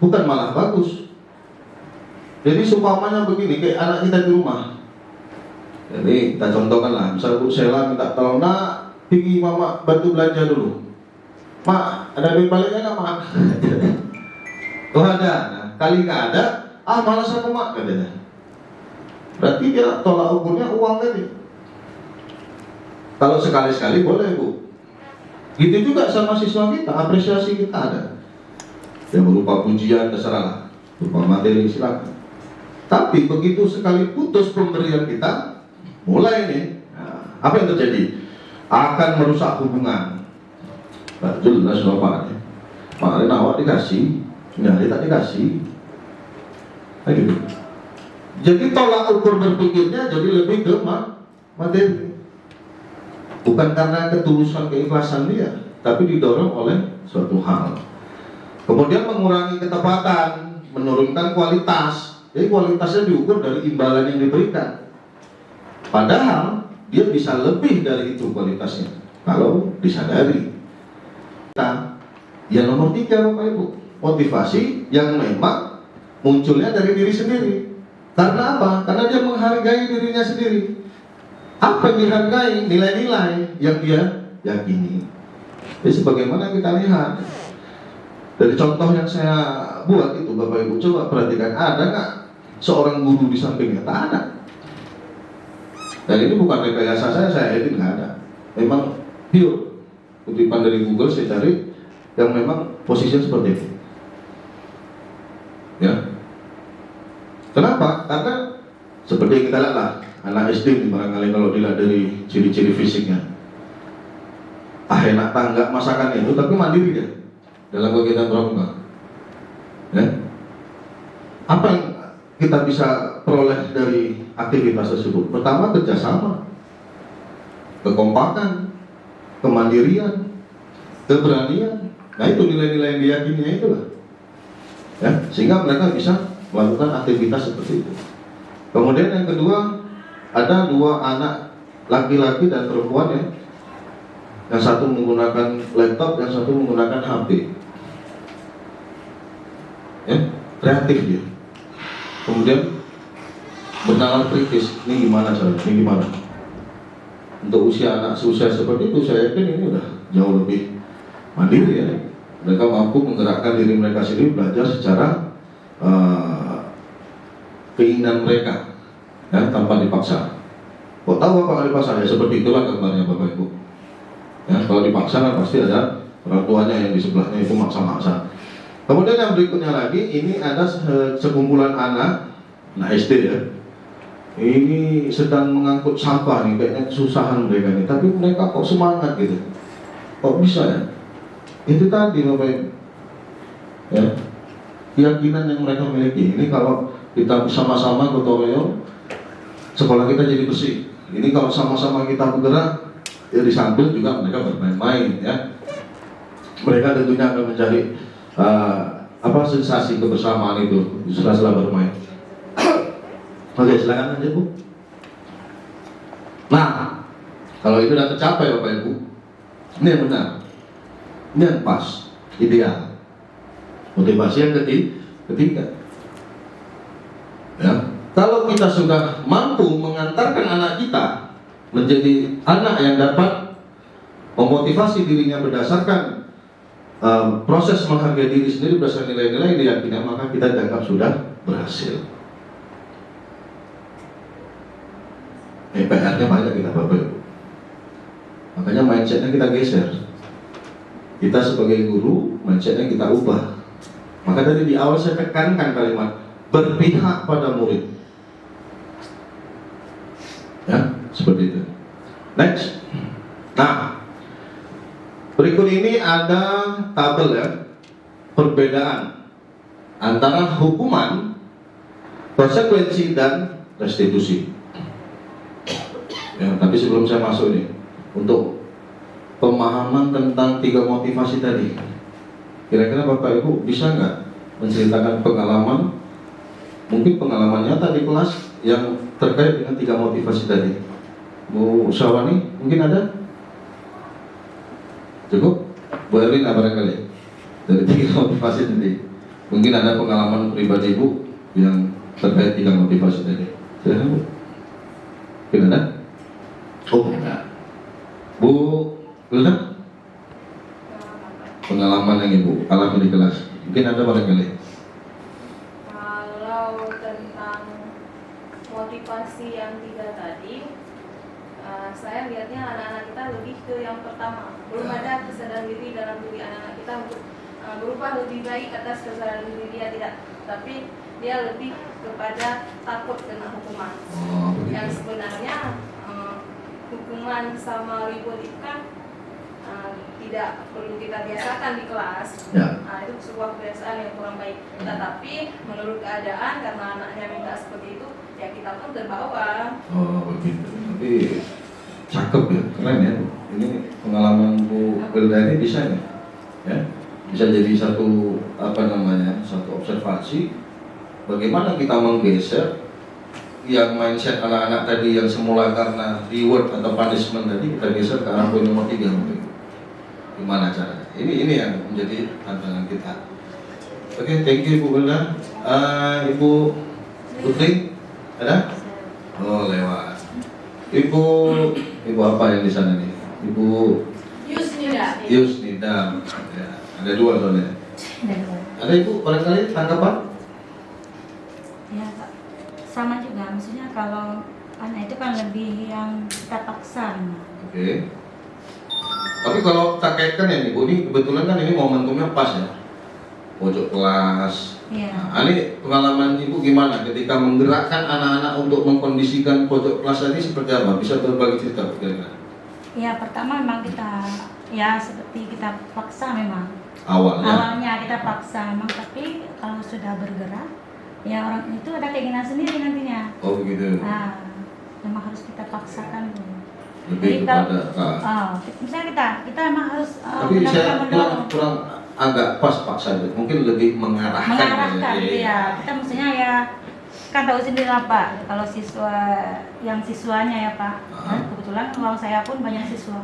Bukan malah bagus. Jadi seumpamanya begini, kayak anak kita di rumah. Jadi kita contohkan lah, misal Bu Sela minta tolong, nak, pergi mama bantu belanja dulu. Mak, ada duit baliknya nggak mak? Oh ada. Nah, kali nggak ada, malas aku mak katanya. Berarti dia tolak ukurnya uang tadi. Kalau sekali-sekali boleh Bu. Gitu juga sama siswa kita, apresiasi kita ada. Yang berupa pujian terserah, berupa materi silakan. Tapi begitu sekali putus pemberian kita, mulai nih, apa yang terjadi? Akan merusak hubungan. Nah, jelas Bapak. Kemarin awak dikasih, ini tak dikasih. Nah, gitu. Jadi tolak ukur berpikirnya jadi lebih ke materi. Bukan karena ketulusan keikhlasan dia, tapi didorong oleh suatu hal. Kemudian mengurangi ketepatan, menurunkan kualitas. Jadi kualitasnya diukur dari imbalan yang diberikan. Padahal dia bisa lebih dari itu kualitasnya kalau disadari. Nah, yang nomor 3 Bapak Ibu, motivasi yang memang munculnya dari diri sendiri. Karena apa? Karena dia menghargai dirinya sendiri. Apa yang dihargai? Nilai-nilai yang dia yakini. Jadi sebagaimana kita lihat dari contoh yang saya buat itu, Bapak Ibu coba perhatikan, ada nggak seorang guru di sampingnya? Tak ada. Dan ini bukan rekayasa saya edit, nggak ada. Memang pure kutipan dari Google, saya cari yang memang posisinya seperti itu. Ya. Kenapa? Karena seperti yang kita lihat lah, anak SD barangkali kalau dilihat dari ciri-ciri fisiknya, enak tanggap masakan itu, tapi mandiri dia dalam kegiatan pramuka. Ya. Apa yang kita bisa peroleh dari aktivitas tersebut? Pertama, kerjasama, kekompakan, kemandirian, keberanian. Nah, itu nilai-nilai yang diyakininya itulah. Ya, sehingga mereka bisa melakukan aktivitas seperti itu. Kemudian yang kedua, ada 2 anak laki-laki dan perempuan ya. Yang satu menggunakan laptop, yang satu menggunakan HP. Ya, kreatif dia. Kemudian bernalar kritis, ini gimana caranya, ini gimana. Untuk usia anak seusia seperti itu, saya yakin ini udah jauh lebih mandiri ya. Mereka mampu menggerakkan diri mereka sendiri, belajar secara keinginan mereka, ya, tanpa dipaksa. Kok tahu apa nggak dipaksa? Ya seperti itulah gambarnya Bapak Ibu. Ya, kalau dipaksa kan pasti ada orang tuanya yang di sebelahnya itu maksa-maksa. Kemudian yang berikutnya lagi, ini ada sekumpulan anak SD ya. Ini sedang mengangkut sampah nih, kayaknya kesusahan mereka nih, tapi mereka kok semangat gitu. Kok bisa ya? Itu tadi Bapak Ibu. Ya. Keyakinan yang mereka miliki. Ini kalau kita bersama-sama gotong royong, sekolah kita jadi bersih. Ini kalau sama-sama kita bergerak, ya di samping juga mereka bermain-main ya. Mereka tentunya akan mencari apa sensasi kebersamaan itu di sela-sela bermain. Oke, silakan lanjut Bu. Nah, kalau itu sudah tercapai Bapak Ibu, ini yang benar, ini yang pas, ideal. Motivasi yang ketiga, ya, kalau kita sudah mampu mengantarkan anak kita menjadi anak yang dapat memotivasi dirinya berdasarkan proses menghargai diri sendiri berdasarkan nilai-nilai yang diyakini, maka kita dianggap sudah berhasil. PR-nya banyak kita Bapak Ibu. Makanya mindsetnya kita geser. Kita sebagai guru, mindsetnya kita ubah. Maka tadi di awal saya tekankan kalimat berpihak pada murid. Ya, seperti itu. Next. Nah, berikut ini ada tabel ya, perbedaan antara hukuman, konsekuensi dan restitusi. Ya, tapi sebelum saya masuk ini, untuk pemahaman tentang 3 motivasi tadi, kira-kira Bapak Ibu bisa nggak menceritakan pengalaman, mungkin pengalaman nyata di kelas yang terkait dengan 3 motivasi tadi? Bu Syawani, mungkin ada? Cukup? Bu Erlina barangkali dari 3 motivasi tadi, mungkin ada pengalaman pribadi Bu yang terkait 3 motivasi tadi. Silakan Bu. Mungkin ada? Oh, enggak. Bu Wilda? Pengalaman yang Ibu alami di kelas, mungkin ada barangkali? Kalau tentang motivasi yang 3 tadi, saya lihatnya anak-anak kita lebih ke yang pertama. Belum ada kesadaran diri dalam diri anak-anak kita untuk berubah lebih baik atas kesadaran diri dia, tidak. Tapi dia lebih kepada takut kena hukuman. Yang sebenarnya hukuman sama reward itu kan tidak perlu kita biasakan di kelas. Ya. Itu sebuah kebiasaan yang kurang baik. Tetapi menurut keadaan, karena anaknya minta seperti itu, ya kita pun terbawa. Oh begitu. Tapi cakep ya, keren ya. Ini pengalaman Bu Wilda ini bisa nih, ya, bisa jadi satu satu observasi bagaimana kita menggeser yang mindset anak-anak tadi yang semula karena reward atau punishment tadi, kita geser ke arah poin nomor 3. Gimana caranya? Ini yang menjadi tantangan kita. Oke, thank you Bu Wilda. Ibu Putri ada? Oh lewat. Ibu apa yang di sana nih? Ibu Yusnida. Yusnida. Ya, ada 2 soalnya. Ada Ibu barangkali tanggapan? Ya, Pak. Sama juga, maksudnya kalau anak itu kan lebih yang kita paksa. Oke. Tapi kalau kita kaitkan ya Ibu, ini kebetulan kan ini momentumnya pas ya, pojok kelas. Iya. Nah, ini pengalaman Ibu gimana ketika menggerakkan anak-anak untuk mengkondisikan pojok kelas tadi seperti apa? Bisa berbagi cerita kira-kira? Ya, pertama memang kita ya seperti kita paksa memang. Awalnya. Awalnya kita paksa memang, tapi kalau sudah bergerak, ya orang itu ada keinginan sendiri nantinya. Oh begitu. Nah, memang harus kita paksakan dulu. Lebih Jadi kepada misalnya kita memang harus tapi saya kurang agak pas Pak Said, mungkin lebih mengarahkan ya. Kita mestinya ya kan tahu sendiri lah Pak, kalau siswanya ya Pak. Nah, kebetulan kalau saya pun banyak siswa.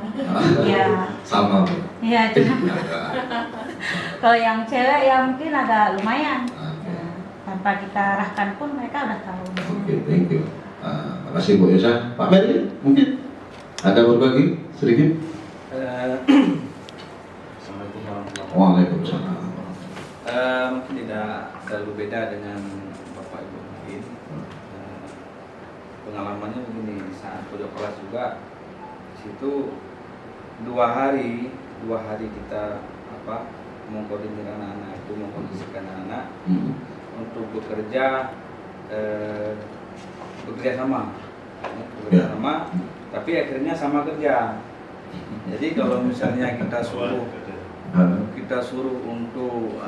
Ya. Sama Bu. Iya, cuma kalau yang cewek ya mungkin agak lumayan. Ya, tanpa kita arahkan pun mereka udah tahu. Oke, thank you. Makasih Bu Yesa. Pak Meri mungkin ada berbagi sedikit? Assalamualaikum warahmatullahi Waalaikumsalam. Mungkin tidak terlalu beda dengan Bapak Ibu mungkin. Pengalamannya begini, di saat pojok kelas juga di situ 2 hari kita mengkoordinir anak-anak itu, mengkondisikan anak untuk bekerja sama, tapi akhirnya sama kerja. Jadi kalau misalnya kita suruh untuk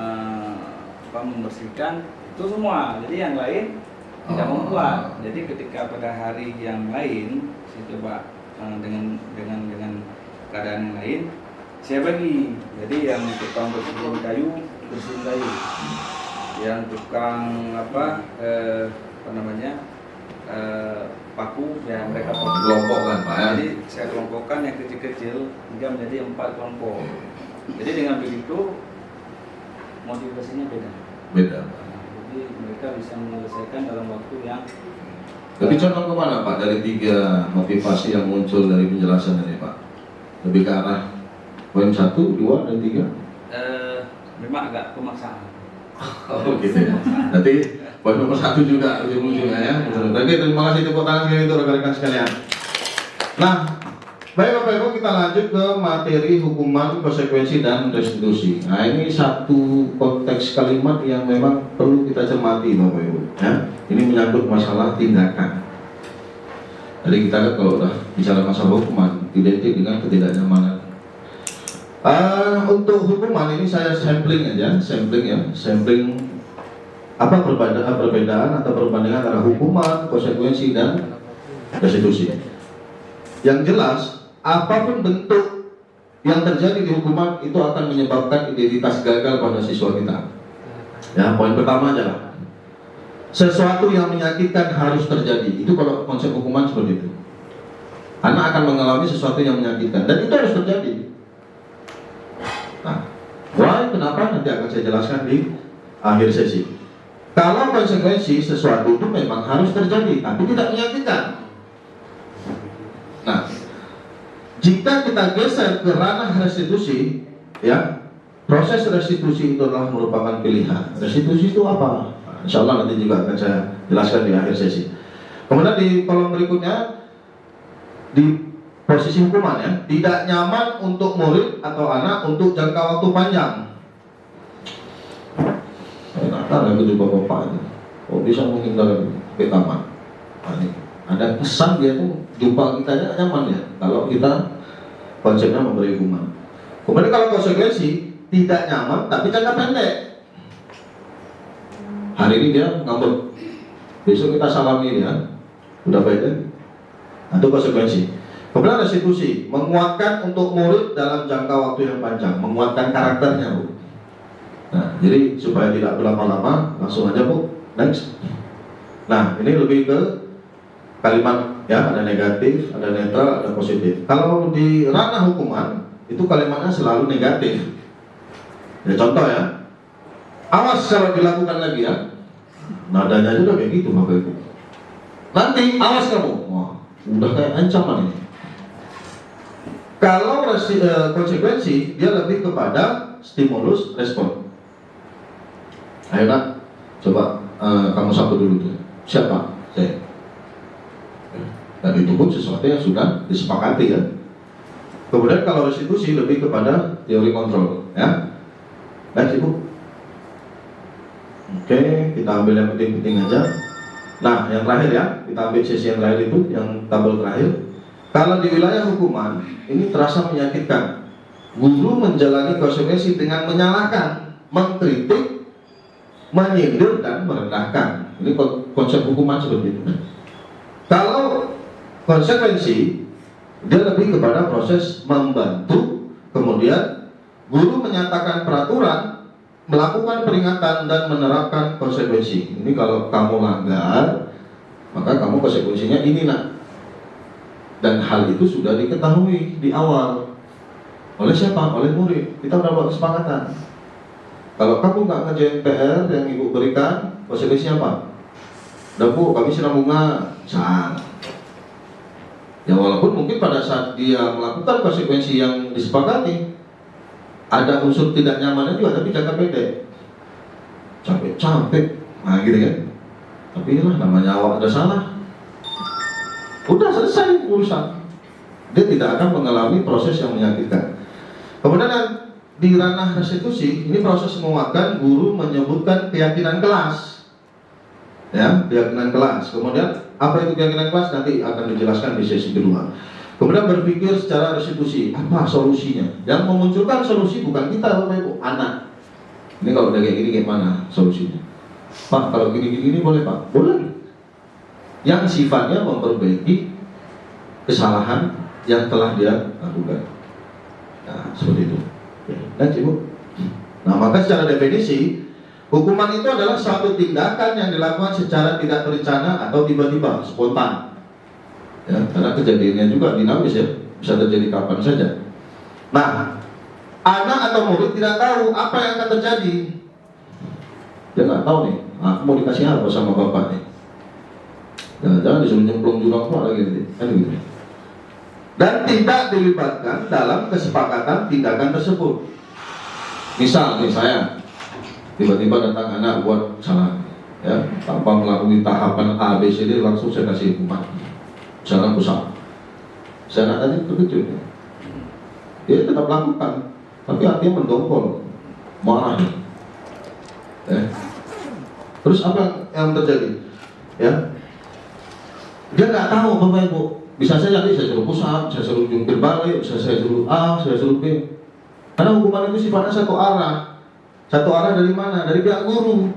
membersihkan itu semua, jadi yang lain tidak membuat. Jadi ketika pada hari yang lain saya coba dengan keadaan yang lain, saya bagi. Jadi yang tukang bersih kayu bersihin kayu, yang tukang paku, ya mereka paku. Kelompokkan Pak ya. Jadi saya kelompokkan yang kecil-kecil hingga menjadi 4 kelompok. Jadi dengan begitu motivasinya beda. Beda. Jadi mereka bisa menyelesaikan dalam waktu yang. Lebih condong kemana Pak dari 3 motivasi yang muncul dari penjelasan ini Pak? Lebih ke arah poin 1, 2, dan 3? Memang agak pemaksaan. Oh gitu ya. Nanti poin nomor 1 juga ujung-ujungnya ya. Oke, terima kasih tepuk tangan sekali untuk rekan-rekan sekalian. Nah, baik Bapak Ibu, kita lanjut ke materi hukuman, konsekuensi, dan restitusi. Nah, ini satu konteks kalimat yang memang perlu kita cermati Bapak Ibu ya. Ini menyangkut masalah tindakan. Jadi kita lihat kalau udah bicara masalah hukuman identik dengan ketidaknyamanan. Untuk hukuman ini saya sampling ya, sampling apa perbedaan atau perbandingan antara hukuman, konsekuensi, dan restitusi. Yang jelas, apapun bentuk yang terjadi di hukuman itu akan menyebabkan identitas gagal pada siswa kita. Ya, poin pertama adalah sesuatu yang menyakitkan harus terjadi. Itu kalau konsep hukuman seperti itu. Anak akan mengalami sesuatu yang menyakitkan dan itu harus terjadi. Nah, why, kenapa nanti akan saya jelaskan di akhir sesi. Kalau konsekuensi sesuatu itu memang harus terjadi, tapi tidak menyakitkan. Nah, jika kita geser ke ranah restitusi, ya, proses restitusi itu adalah merupakan pilihan. Restitusi itu apa? Insya Allah nanti juga akan saya jelaskan di akhir sesi. Kemudian di kolom berikutnya, di posisi hukuman ya, tidak nyaman untuk murid atau anak untuk jangka waktu panjang. Enak lagu juga bapak itu. Oh bisa menghindar ke taman. Nah, ini ada kesan dia tuh jumpa kita aja nyaman ya. Kalau kita konsepnya memberi hukuman. Kemudian kalau konsekuensi tidak nyaman tapi jangka pendek. Hari ini dia ngambek, besok kita salami dia, udah baik kan? Itu konsekuensi. Kemudian restitusi, menguatkan untuk murid dalam jangka waktu yang panjang, menguatkan karakternya Bu. Nah, jadi supaya tidak berlama-lama, langsung aja Bu, next. Nah, ini lebih ke kalimat ya, ada negatif, ada netral, ada positif. Kalau di ranah hukuman, itu kalimatnya selalu negatif. Ya contoh ya, awas kalau dilakukan lagi ya. Nadanya juga kayak gitu Bapak Ibu. Nanti awas kamu, wah, udah kayak ancaman ini. Kalau konsekuensi, dia lebih kepada stimulus respon. Ayo nak, coba kamu sapa dulu tuh. Siapa? Saya. Dan itu pun sesuatu yang sudah disepakati ya. Kemudian kalau restitusi lebih kepada teori kontrol ya. Baik Ibu. Oke, kita ambil yang penting-penting aja. Nah, yang terakhir ya, kita ambil sesi yang terakhir itu, yang tabel terakhir. Kalau di wilayah hukuman, ini terasa menyakitkan. Guru menjalani konsekuensi dengan menyalahkan, mengkritik, menyindir, dan merendahkan. Ini konsep hukuman seperti itu. Kalau konsekuensi, dia lebih kepada proses membantu. Kemudian, guru menyatakan peraturan, melakukan peringatan, dan menerapkan konsekuensi. Ini kalau kamu langgar, maka kamu konsekuensinya ini nak. Dan hal itu sudah diketahui di awal. Oleh siapa? Oleh murid. Kita sudah buat kesepakatan. Kalau kamu nggak ngerjain PR yang ibu berikan, konsekuensinya apa? Udah Bu, kami siram bunga. Jangan. Ya walaupun mungkin pada saat dia melakukan konsekuensi yang disepakati, ada unsur tidak nyamannya juga, tapi jangka pendek. Capek. Nah gitu kan. Tapi inilah namanya awak ada salah. Udah selesai urusan. Dia tidak akan mengalami proses yang menyakitkan. Kemudian di ranah restitusi, ini proses menguatkan, guru menyebutkan keyakinan kelas. Ya, keyakinan kelas. Kemudian apa itu keyakinan kelas nanti akan dijelaskan di sesi kedua. Kemudian berpikir secara restitusi, apa solusinya? Yang memunculkan solusi bukan kita, Bapak Ibu, anak. Ini kalau udah kayak gini gimana solusinya? Pak, kalau gini boleh Pak? Boleh. Yang sifatnya memperbaiki kesalahan yang telah dia lakukan. Nah, seperti itu. Lanjut Ibu. Nah, maka secara definisi, hukuman itu adalah suatu tindakan yang dilakukan secara tidak terencana atau tiba-tiba, spontan. Ya, karena kejadiannya juga dinamis ya, bisa terjadi kapan saja. Nah, anak atau murid tidak tahu apa yang akan terjadi. Dia nggak tahu nih, aku mau dikasih apa sama bapak nih. Jangan disuruh nyemplung jurang pula lagi nanti, kan gitu. Dan tidak dilibatkan dalam kesepakatan tindakan tersebut. Misal nih saya tiba-tiba datang anak buat salah, ya, tanpa melalui tahapan A, B, C, D, langsung saya kasih hukuman. Misalnya besar. Saya anak tadi terkejut. Dia tetap lakukan, tapi artinya mendongkol, marah. Terus apa yang terjadi? Ya, dia nggak tahu Bapak Ibu. Bisa saja nanti saya suruh pusat, saya suruh jungkir balik, bisa saya suruh A, saya suruh B. Karena hukuman itu sifatnya satu arah. Satu arah dari mana? Dari pihak guru.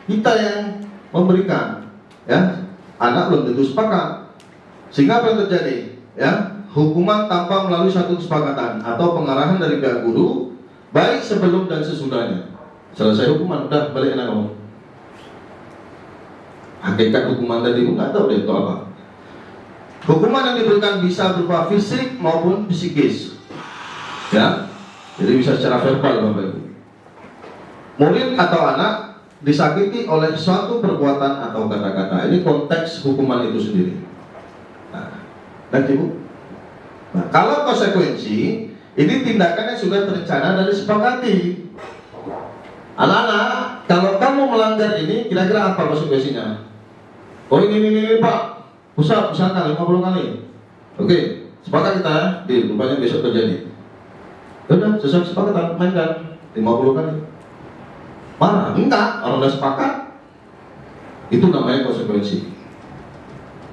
Kita yang memberikan. Ya, anak belum tentu sepakat. Sehingga apa yang terjadi? Ya, hukuman tanpa melalui satu kesepakatan atau pengarahan dari pihak guru, baik sebelum dan sesudahnya. Selesai hukuman, udah balik anak kamu. Hakikat hukuman tadi nggak tahu deh itu apa. Hukuman yang diberikan bisa berupa fisik maupun psikis. Ya, jadi bisa secara verbal Bapak Ibu. Murid atau anak disakiti oleh suatu perbuatan atau kata-kata. Ini konteks hukuman itu sendiri. Nah, Ibu. Nah, kalau konsekuensi, ini tindakan yang sudah terencana dan disepakati. Anak-anak, kalau kamu melanggar ini, kira-kira apa konsekuensinya? Oh ini Pak, pusat misalkan 50 kali. Oke, sepakat kita ya, di rupanya besok terjadi. Udah, sesuai kesepakatan, mainkan 50 kali. Marah? Enggak, orang udah sepakat. Itu namanya konsekuensi.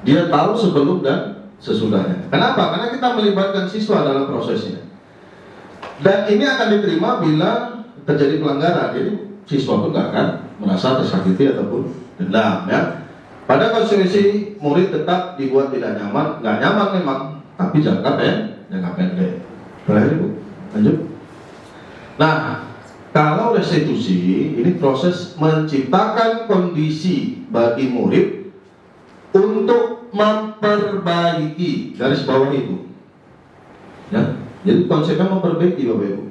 Dia tahu sebelum dan sesudahnya. Kenapa? Karena kita melibatkan siswa dalam prosesnya. Dan ini akan diterima bila terjadi pelanggaran. Jadi siswa pun nggak akan merasa tersakiti ataupun dendam ya. Pada konsekuensi murid tetap dibuat tidak nyaman, nggak nyaman memang, tapi jangka pendek. Boleh Bu, lanjut. Nah, kalau restitusi ini proses menciptakan kondisi bagi murid untuk memperbaiki, garis bawah itu. Ya, jadi konsepnya memperbaiki Bapak Ibu.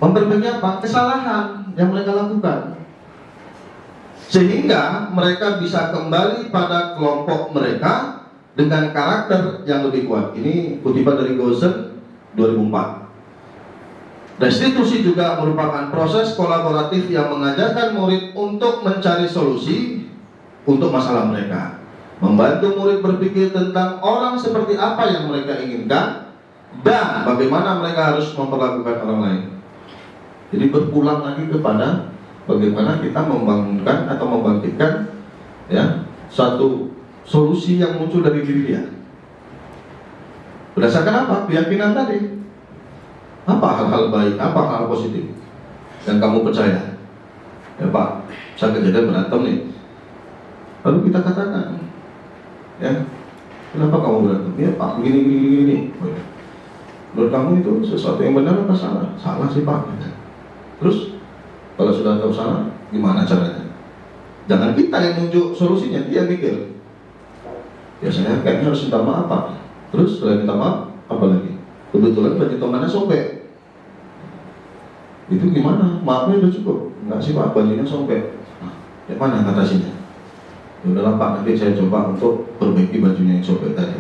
Memperbaiki apa? Kesalahan yang mereka lakukan. Sehingga mereka bisa kembali pada kelompok mereka dengan karakter yang lebih kuat. Ini kutipan dari Gosen 2004. Restitusi juga merupakan proses kolaboratif yang mengajarkan murid untuk mencari solusi untuk masalah mereka, membantu murid berpikir tentang orang seperti apa yang mereka inginkan dan bagaimana mereka harus memperlakukan orang lain. Jadi berpulang lagi kepada bagaimana kita membangunkan atau membangkitkan ya suatu solusi yang muncul dari diri dia. Berdasarkan apa? Keyakinan tadi. Apa hal-hal baik, apa hal positif yang kamu percaya? Ya Pak, saya kejadian berantem nih. Lalu kita katakan, ya, kenapa kamu berantem? Ya Pak, gini. Menurut kamu itu sesuatu yang benar apa salah? Salah sih Pak. Terus kalau sudah tahu salah, gimana caranya? Jangan kita yang nunjuk solusinya, dia mikir. Ya saya kayaknya harus minta maaf Pak. Terus setelah minta maaf, apa lagi? Kebetulan baju temannya sobek. Itu gimana? Maafnya udah cukup? Enggak sih Pak, bajunya sobek. Nah, yang mana atasinya? Ya udahlah Pak, nanti saya coba untuk perbaiki bajunya yang sobek tadi.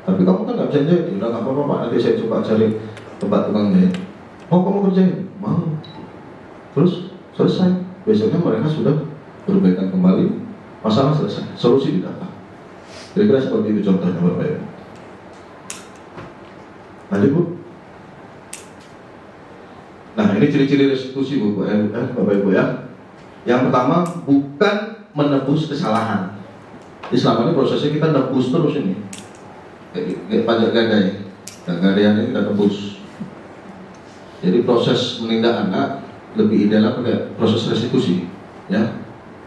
Tapi kamu kan nggak bisa jahit. Udah nggak apa-apa Pak, nanti saya coba cari tempat tukang jahit. Mau kamu kerjain? Mau. Terus selesai. Besoknya mereka sudah perbaikan kembali, masalah selesai, solusi didapat. Kira-kira seperti itu contohnya Bapak Ibu. Lanjut Bu. Nah ini ciri-ciri restitusi Bapak Ibu ya. Yang pertama, bukan menebus kesalahan. Di selama ini prosesnya kita nebus terus ini. Kayak pajak gadai. Gadaian ini kita tebus. Jadi proses menindak anak lebih ideal pakai proses restitusi, ya.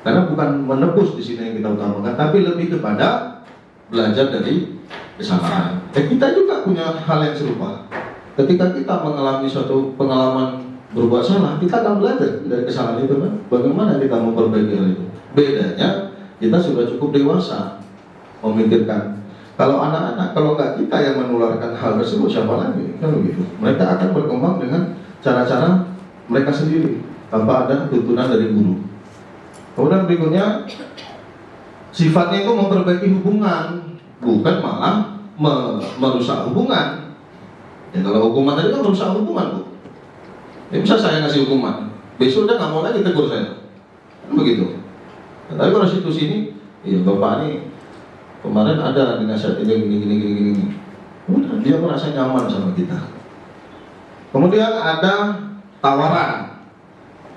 Karena bukan menebus di sini yang kita utamakan, tapi lebih kepada belajar dari kesalahan. Kita juga punya hal yang serupa. Ketika kita mengalami suatu pengalaman berbuat salah, kita akan belajar dari kesalahan itu kan. Bagaimana kita memperbaiki hal itu. Bedanya kita sudah cukup dewasa memikirkan. Kalau anak-anak, kalau nggak kita yang menularkan hal tersebut, siapa lagi? Kan begitu. Mereka akan berkembang dengan cara-cara mereka sendiri tanpa ada tuntunan dari guru. Kemudian berikutnya, sifatnya itu memperbaiki hubungan, bukan malah merusak hubungan. Ya, kalau hukuman tadi kan merusak hubungan, Bu. Ya, bisa saya ngasih hukuman, besok udah nggak mau lagi tegur saya, kan begitu. Nah, tapi kalau restitusi ini, iya bapak ini kemarin ada dinasihat gini. Udah, dia merasa nyaman sama kita. Kemudian ada tawaran.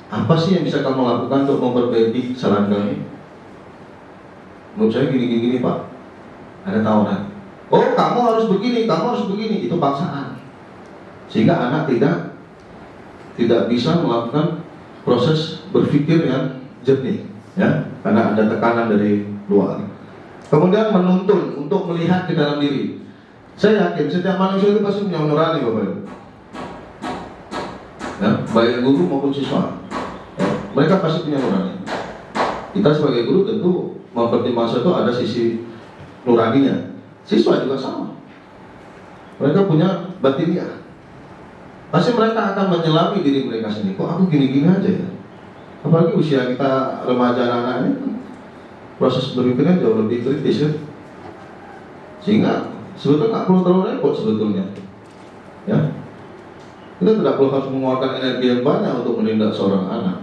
Apa sih yang bisa kamu lakukan untuk memperbaiki kesalahan kami? Menurut saya gini Pak. Ada tawaran. Oh, kamu harus begini, itu paksaan. Sehingga anak tidak bisa melakukan proses berpikir yang jernih, ya, karena ada tekanan dari luar. Kemudian menuntun untuk melihat ke dalam diri. Saya yakin setiap manusia itu pasti punya nurani, Bapak Ibu. Ya, baik guru maupun siswa. Ya, mereka pasti punya nurani. Kita sebagai guru tentu mempertimbangkan itu ada sisi nuraninya. Siswa juga sama. Mereka punya batiniah. Pasti mereka akan menyelami diri mereka sendiri. Kok aku gini-gini aja ya? Apalagi usia kita remaja anak-anak ini, proses berpikirnya jauh lebih kritis ya. Sehingga sebetulnya nggak perlu terlalu repot sebetulnya. Ya, kita tidak perlu harus mengeluarkan energi yang banyak untuk menindak seorang anak.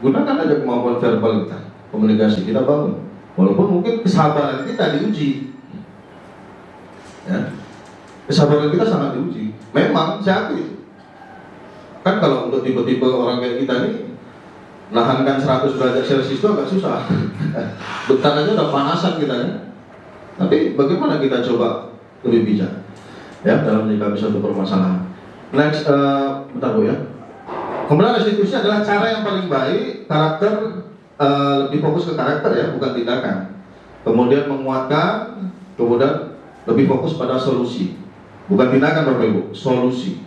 Gunakan aja kemampuan verbal kita, komunikasi kita bangun. Walaupun mungkin kesabaran kita diuji, ya, kesabaran kita sangat diuji. Memang saya akui, kan kalau untuk tipe-tipe orang kayak kita nih, nahankan 100 derajat Celcius itu agak susah. Bentar aja udah panasan kita ya. Tapi bagaimana kita coba lebih bijak, ya, dalam menyikapi suatu permasalahan. Next, bentar Bu ya. Kemudian restitusi adalah cara yang paling baik, karakter. Lebih fokus ke karakter ya, bukan tindakan. Kemudian menguatkan, kemudian lebih fokus pada solusi, bukan tindakan Bapak Ibu, solusi.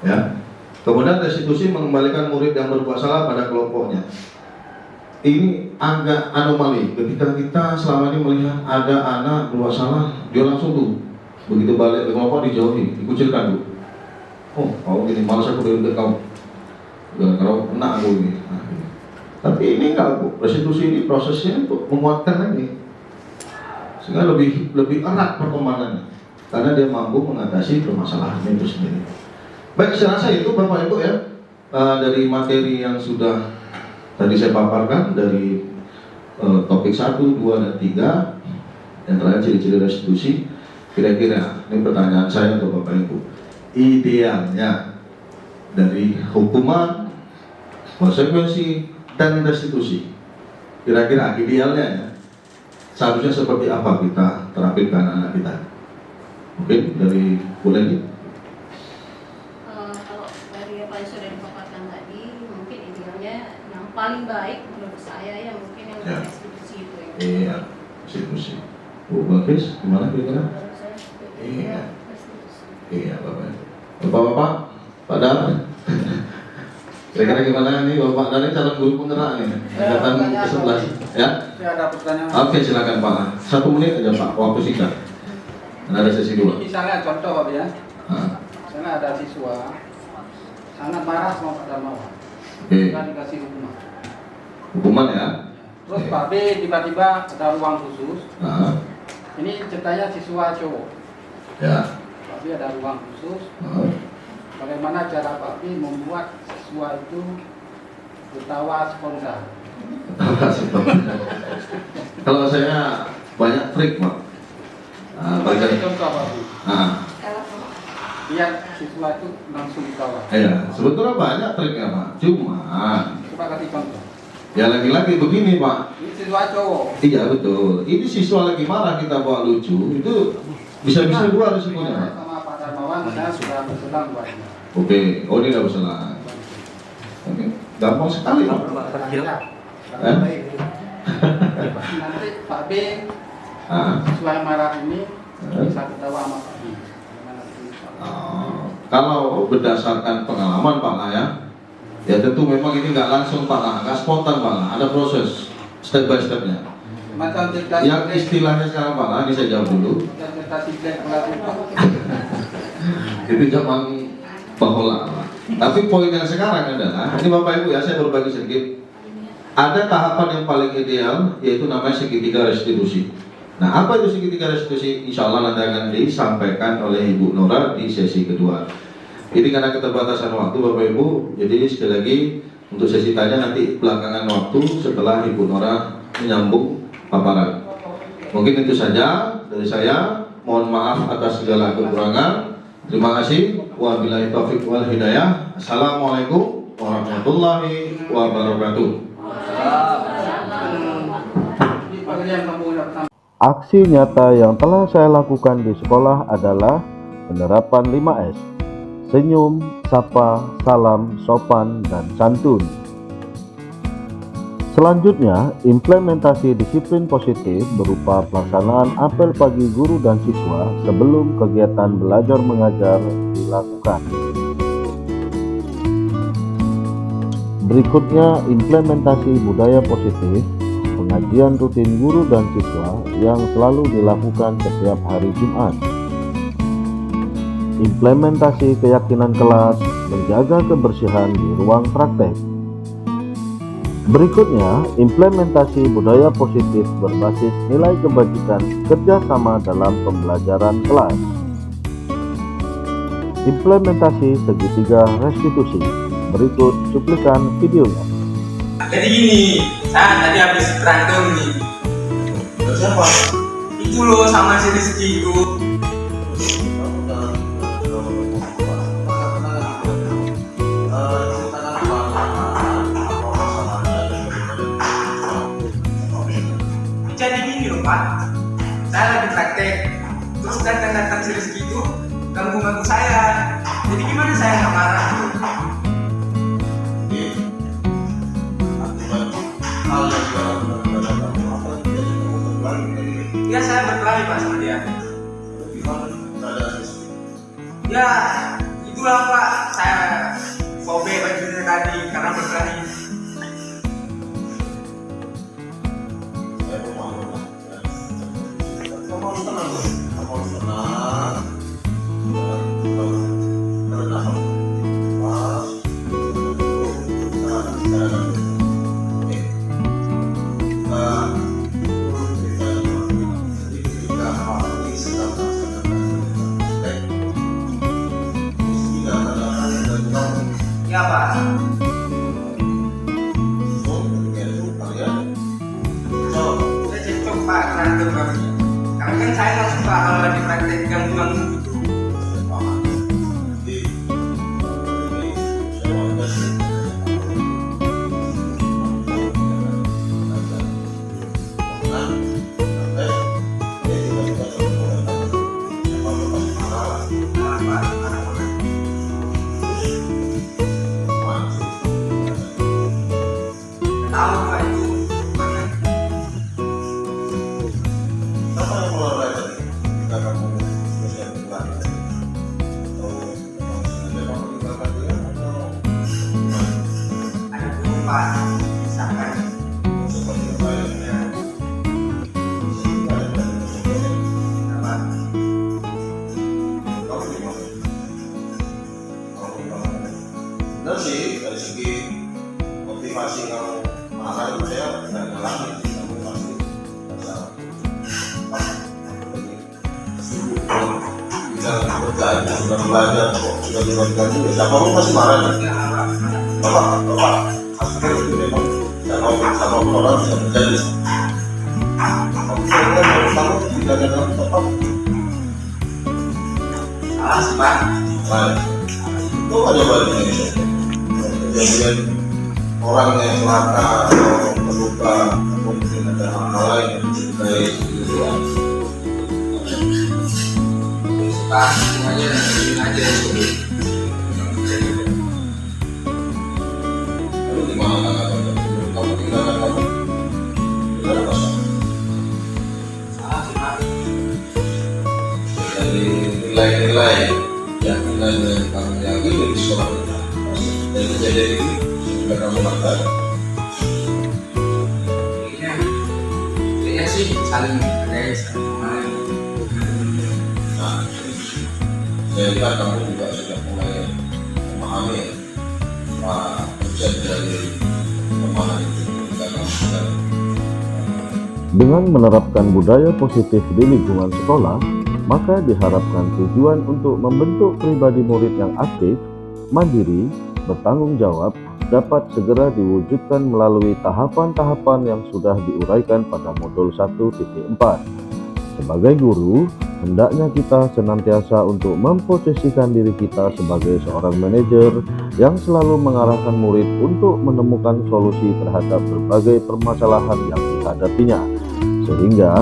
Ya. Kemudian restitusi mengembalikan murid yang berbuat salah pada kelompoknya. Ini agak anomali ketika kita selama ini melihat ada anak berbuat salah, dia langsung tuh begitu balik ke kelompok dijauhi, dikucilkan tuh. Oh, kau gini, malas aku dari kau. Kalau kena aku ini. Tapi ini enggak Bu, restitusi ini prosesnya untuk menguatkan lagi, sehingga lebih erat perkembangannya, karena dia mampu mengatasi permasalahan itu sendiri. Baik, saya rasa itu Bapak Ibu ya, dari materi yang sudah tadi saya paparkan dari topik 1, 2, dan 3, yang terakhir ciri-ciri restitusi. Kira-kira ini pertanyaan saya untuk Bapak Ibu, idealnya dari hukuman, konsekuensi, dan restitusi, kira-kira idealnya ya, seharusnya seperti apa kita terapin ke anak-anak kita? Mungkin dari boleh nih? Kalau dari apa yang sudah dipaparkan tadi, mungkin idealnya yang paling baik menurut saya ya mungkin yang Ya. restitusi itu ya. Iya, restitusi. Bu Bagis, gimana kira-kira? Menurut saya Iya. restitusi. Iya Bapak. Bapak-bapak, Pak Dar. Kira-kira gimana nih Bapak dari calon guru penggerak nih? Angkatan ke-11 ya? Ya, ada pertanyaan. Oke, silakan Pak. 1 menit aja Pak, waktu singkat. Dan ada sesi 2. Misalnya contoh Pak ya, Nah, misalnya ada siswa sangat marah sama Pak Darmawan, oke. kita dikasih hukuman. Hukuman ya? Terus Pak B tiba-tiba ada ruang khusus. Nah, Ini ceritanya siswa cowok. ya. Pak B ada ruang khusus. Nah, Bagaimana cara Pak B membuat siswa itu ketawa spontan? Kalau saya banyak trik Pak. Nah, Bagi bagi- contoh Pak B, nah, biar siswa itu langsung ketawa. ya, sebetulnya banyak triknya Pak. Cuma, Coba kasih contoh. ya lagi-lagi begini Pak. Ini siswa cowok. Iya betul. Ini siswa lagi marah kita bawa lucu, itu bisa-bisa 2 risikonya Pak. Sama Pak Darmawan saya sudah berselang buatnya. Oke, oh ini udah bersalah. Oke, gampang sekali Pak. Nanti Pak B Ah, siswa yang marah ini bisa ketawa sama Pak B. Bagaimana itu? oh, kalau berdasarkan pengalaman Pak Lah ya tentu memang ini nggak langsung Pak Lah, nggak spontan Pak Lah, ada proses step by stepnya. Macam cerita Yang istilahnya sekarang Pak Lah, ini saya jawab dulu. cerita Tibet melakukan. Itu zaman bahola. Tapi poin yang sekarang adalah, ini Bapak Ibu ya, saya berbagi sedikit. Ada tahapan yang paling ideal, yaitu namanya segitiga restitusi. Nah, apa itu segitiga restitusi? Insya Allah nanti akan disampaikan oleh Ibu Nora di sesi kedua. Ini karena keterbatasan waktu Bapak Ibu, jadi sekali lagi untuk sesi tanya nanti belakangan waktu setelah Ibu Nora menyambung paparan. Mungkin itu saja dari saya. Mohon maaf atas segala kekurangan. Terima kasih. Wabillahi taufiq wal hidayah. Assalamualaikum warahmatullahi wabarakatuh. Aksi nyata yang telah saya lakukan di sekolah adalah penerapan 5S: senyum, sapa, salam, sopan, dan santun. Selanjutnya, implementasi disiplin positif berupa pelaksanaan apel pagi guru dan siswa sebelum kegiatan belajar mengajar dilakukan. Berikutnya, implementasi budaya positif, pengajian rutin guru dan siswa yang selalu dilakukan setiap hari Jumat. Implementasi keyakinan kelas, menjaga kebersihan di ruang praktek. Berikutnya, implementasi budaya positif berbasis nilai kebajikan kerjasama dalam pembelajaran kelas. Implementasi segitiga restitusi. Berikut cuplikan videonya. Jadi gini, saya tadi habis berantem nih. Siapa? Itu loh sama si Rizky itu. Jadi gini loh Pak, saya lagi praktek, terus datang si Rizky itu ganggu saya. Jadi gimana saya nggak marah gitu? Ya saya berkelahi Pak sama dia. Ya itulah Pak, saya sobek bajunya tadi karena berkelahi. Ya Pak. Saya cekcok Pak, berantem kami. Karena kan saya nggak suka kalau lagi praktek ganggu-ganggu gitu. Tahu Pak itu mana? Ada guru Pak, misalkan. Benar sih, dari segi motivasi kamu maka itu saya tidak ngalamin motivasi bicara kerjaan sudah belajar kok sudah dilakukan juga siapa pun pasti marah ya bapak akhirnya itu memang sama orang bisa terjadi kamu tidak ada dalam tetap Salah sih Pak. baik itu ada balik Indonesia kejadian orang yang celaka atau terluka atau mungkin ada hal lain yang dicurigai gitu ya. Pak, semuanya aja. Lalu gimana tanggapan kamu tinggalkan kamu tidak ada masalah Salah sih Pak. dari nilai-nilai yang nilai kamu jadi sudah kamu makan? Kayaknya sih saling percaya sama. Nah, saya lihat kamu juga sudah mulai memahami konsep dari pemahaman itu. Dengan menerapkan budaya positif di lingkungan sekolah, maka diharapkan tujuan untuk membentuk pribadi murid yang aktif, mandiri, bertanggung jawab dapat segera diwujudkan melalui tahapan-tahapan yang sudah diuraikan pada modul 1.4. Sebagai guru, hendaknya kita senantiasa untuk memposisikan diri kita sebagai seorang manajer yang selalu mengarahkan murid untuk menemukan solusi terhadap berbagai permasalahan yang dihadapinya, sehingga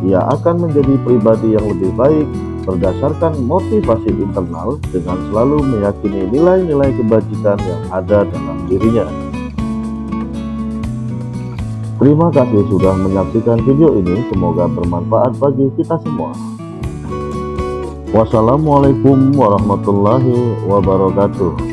ia akan menjadi pribadi yang lebih baik berdasarkan motivasi internal dengan selalu meyakini nilai-nilai kebajikan yang ada dalam dirinya. Terima kasih sudah menyaksikan video ini, semoga bermanfaat bagi kita semua. Wassalamualaikum warahmatullahi wabarakatuh.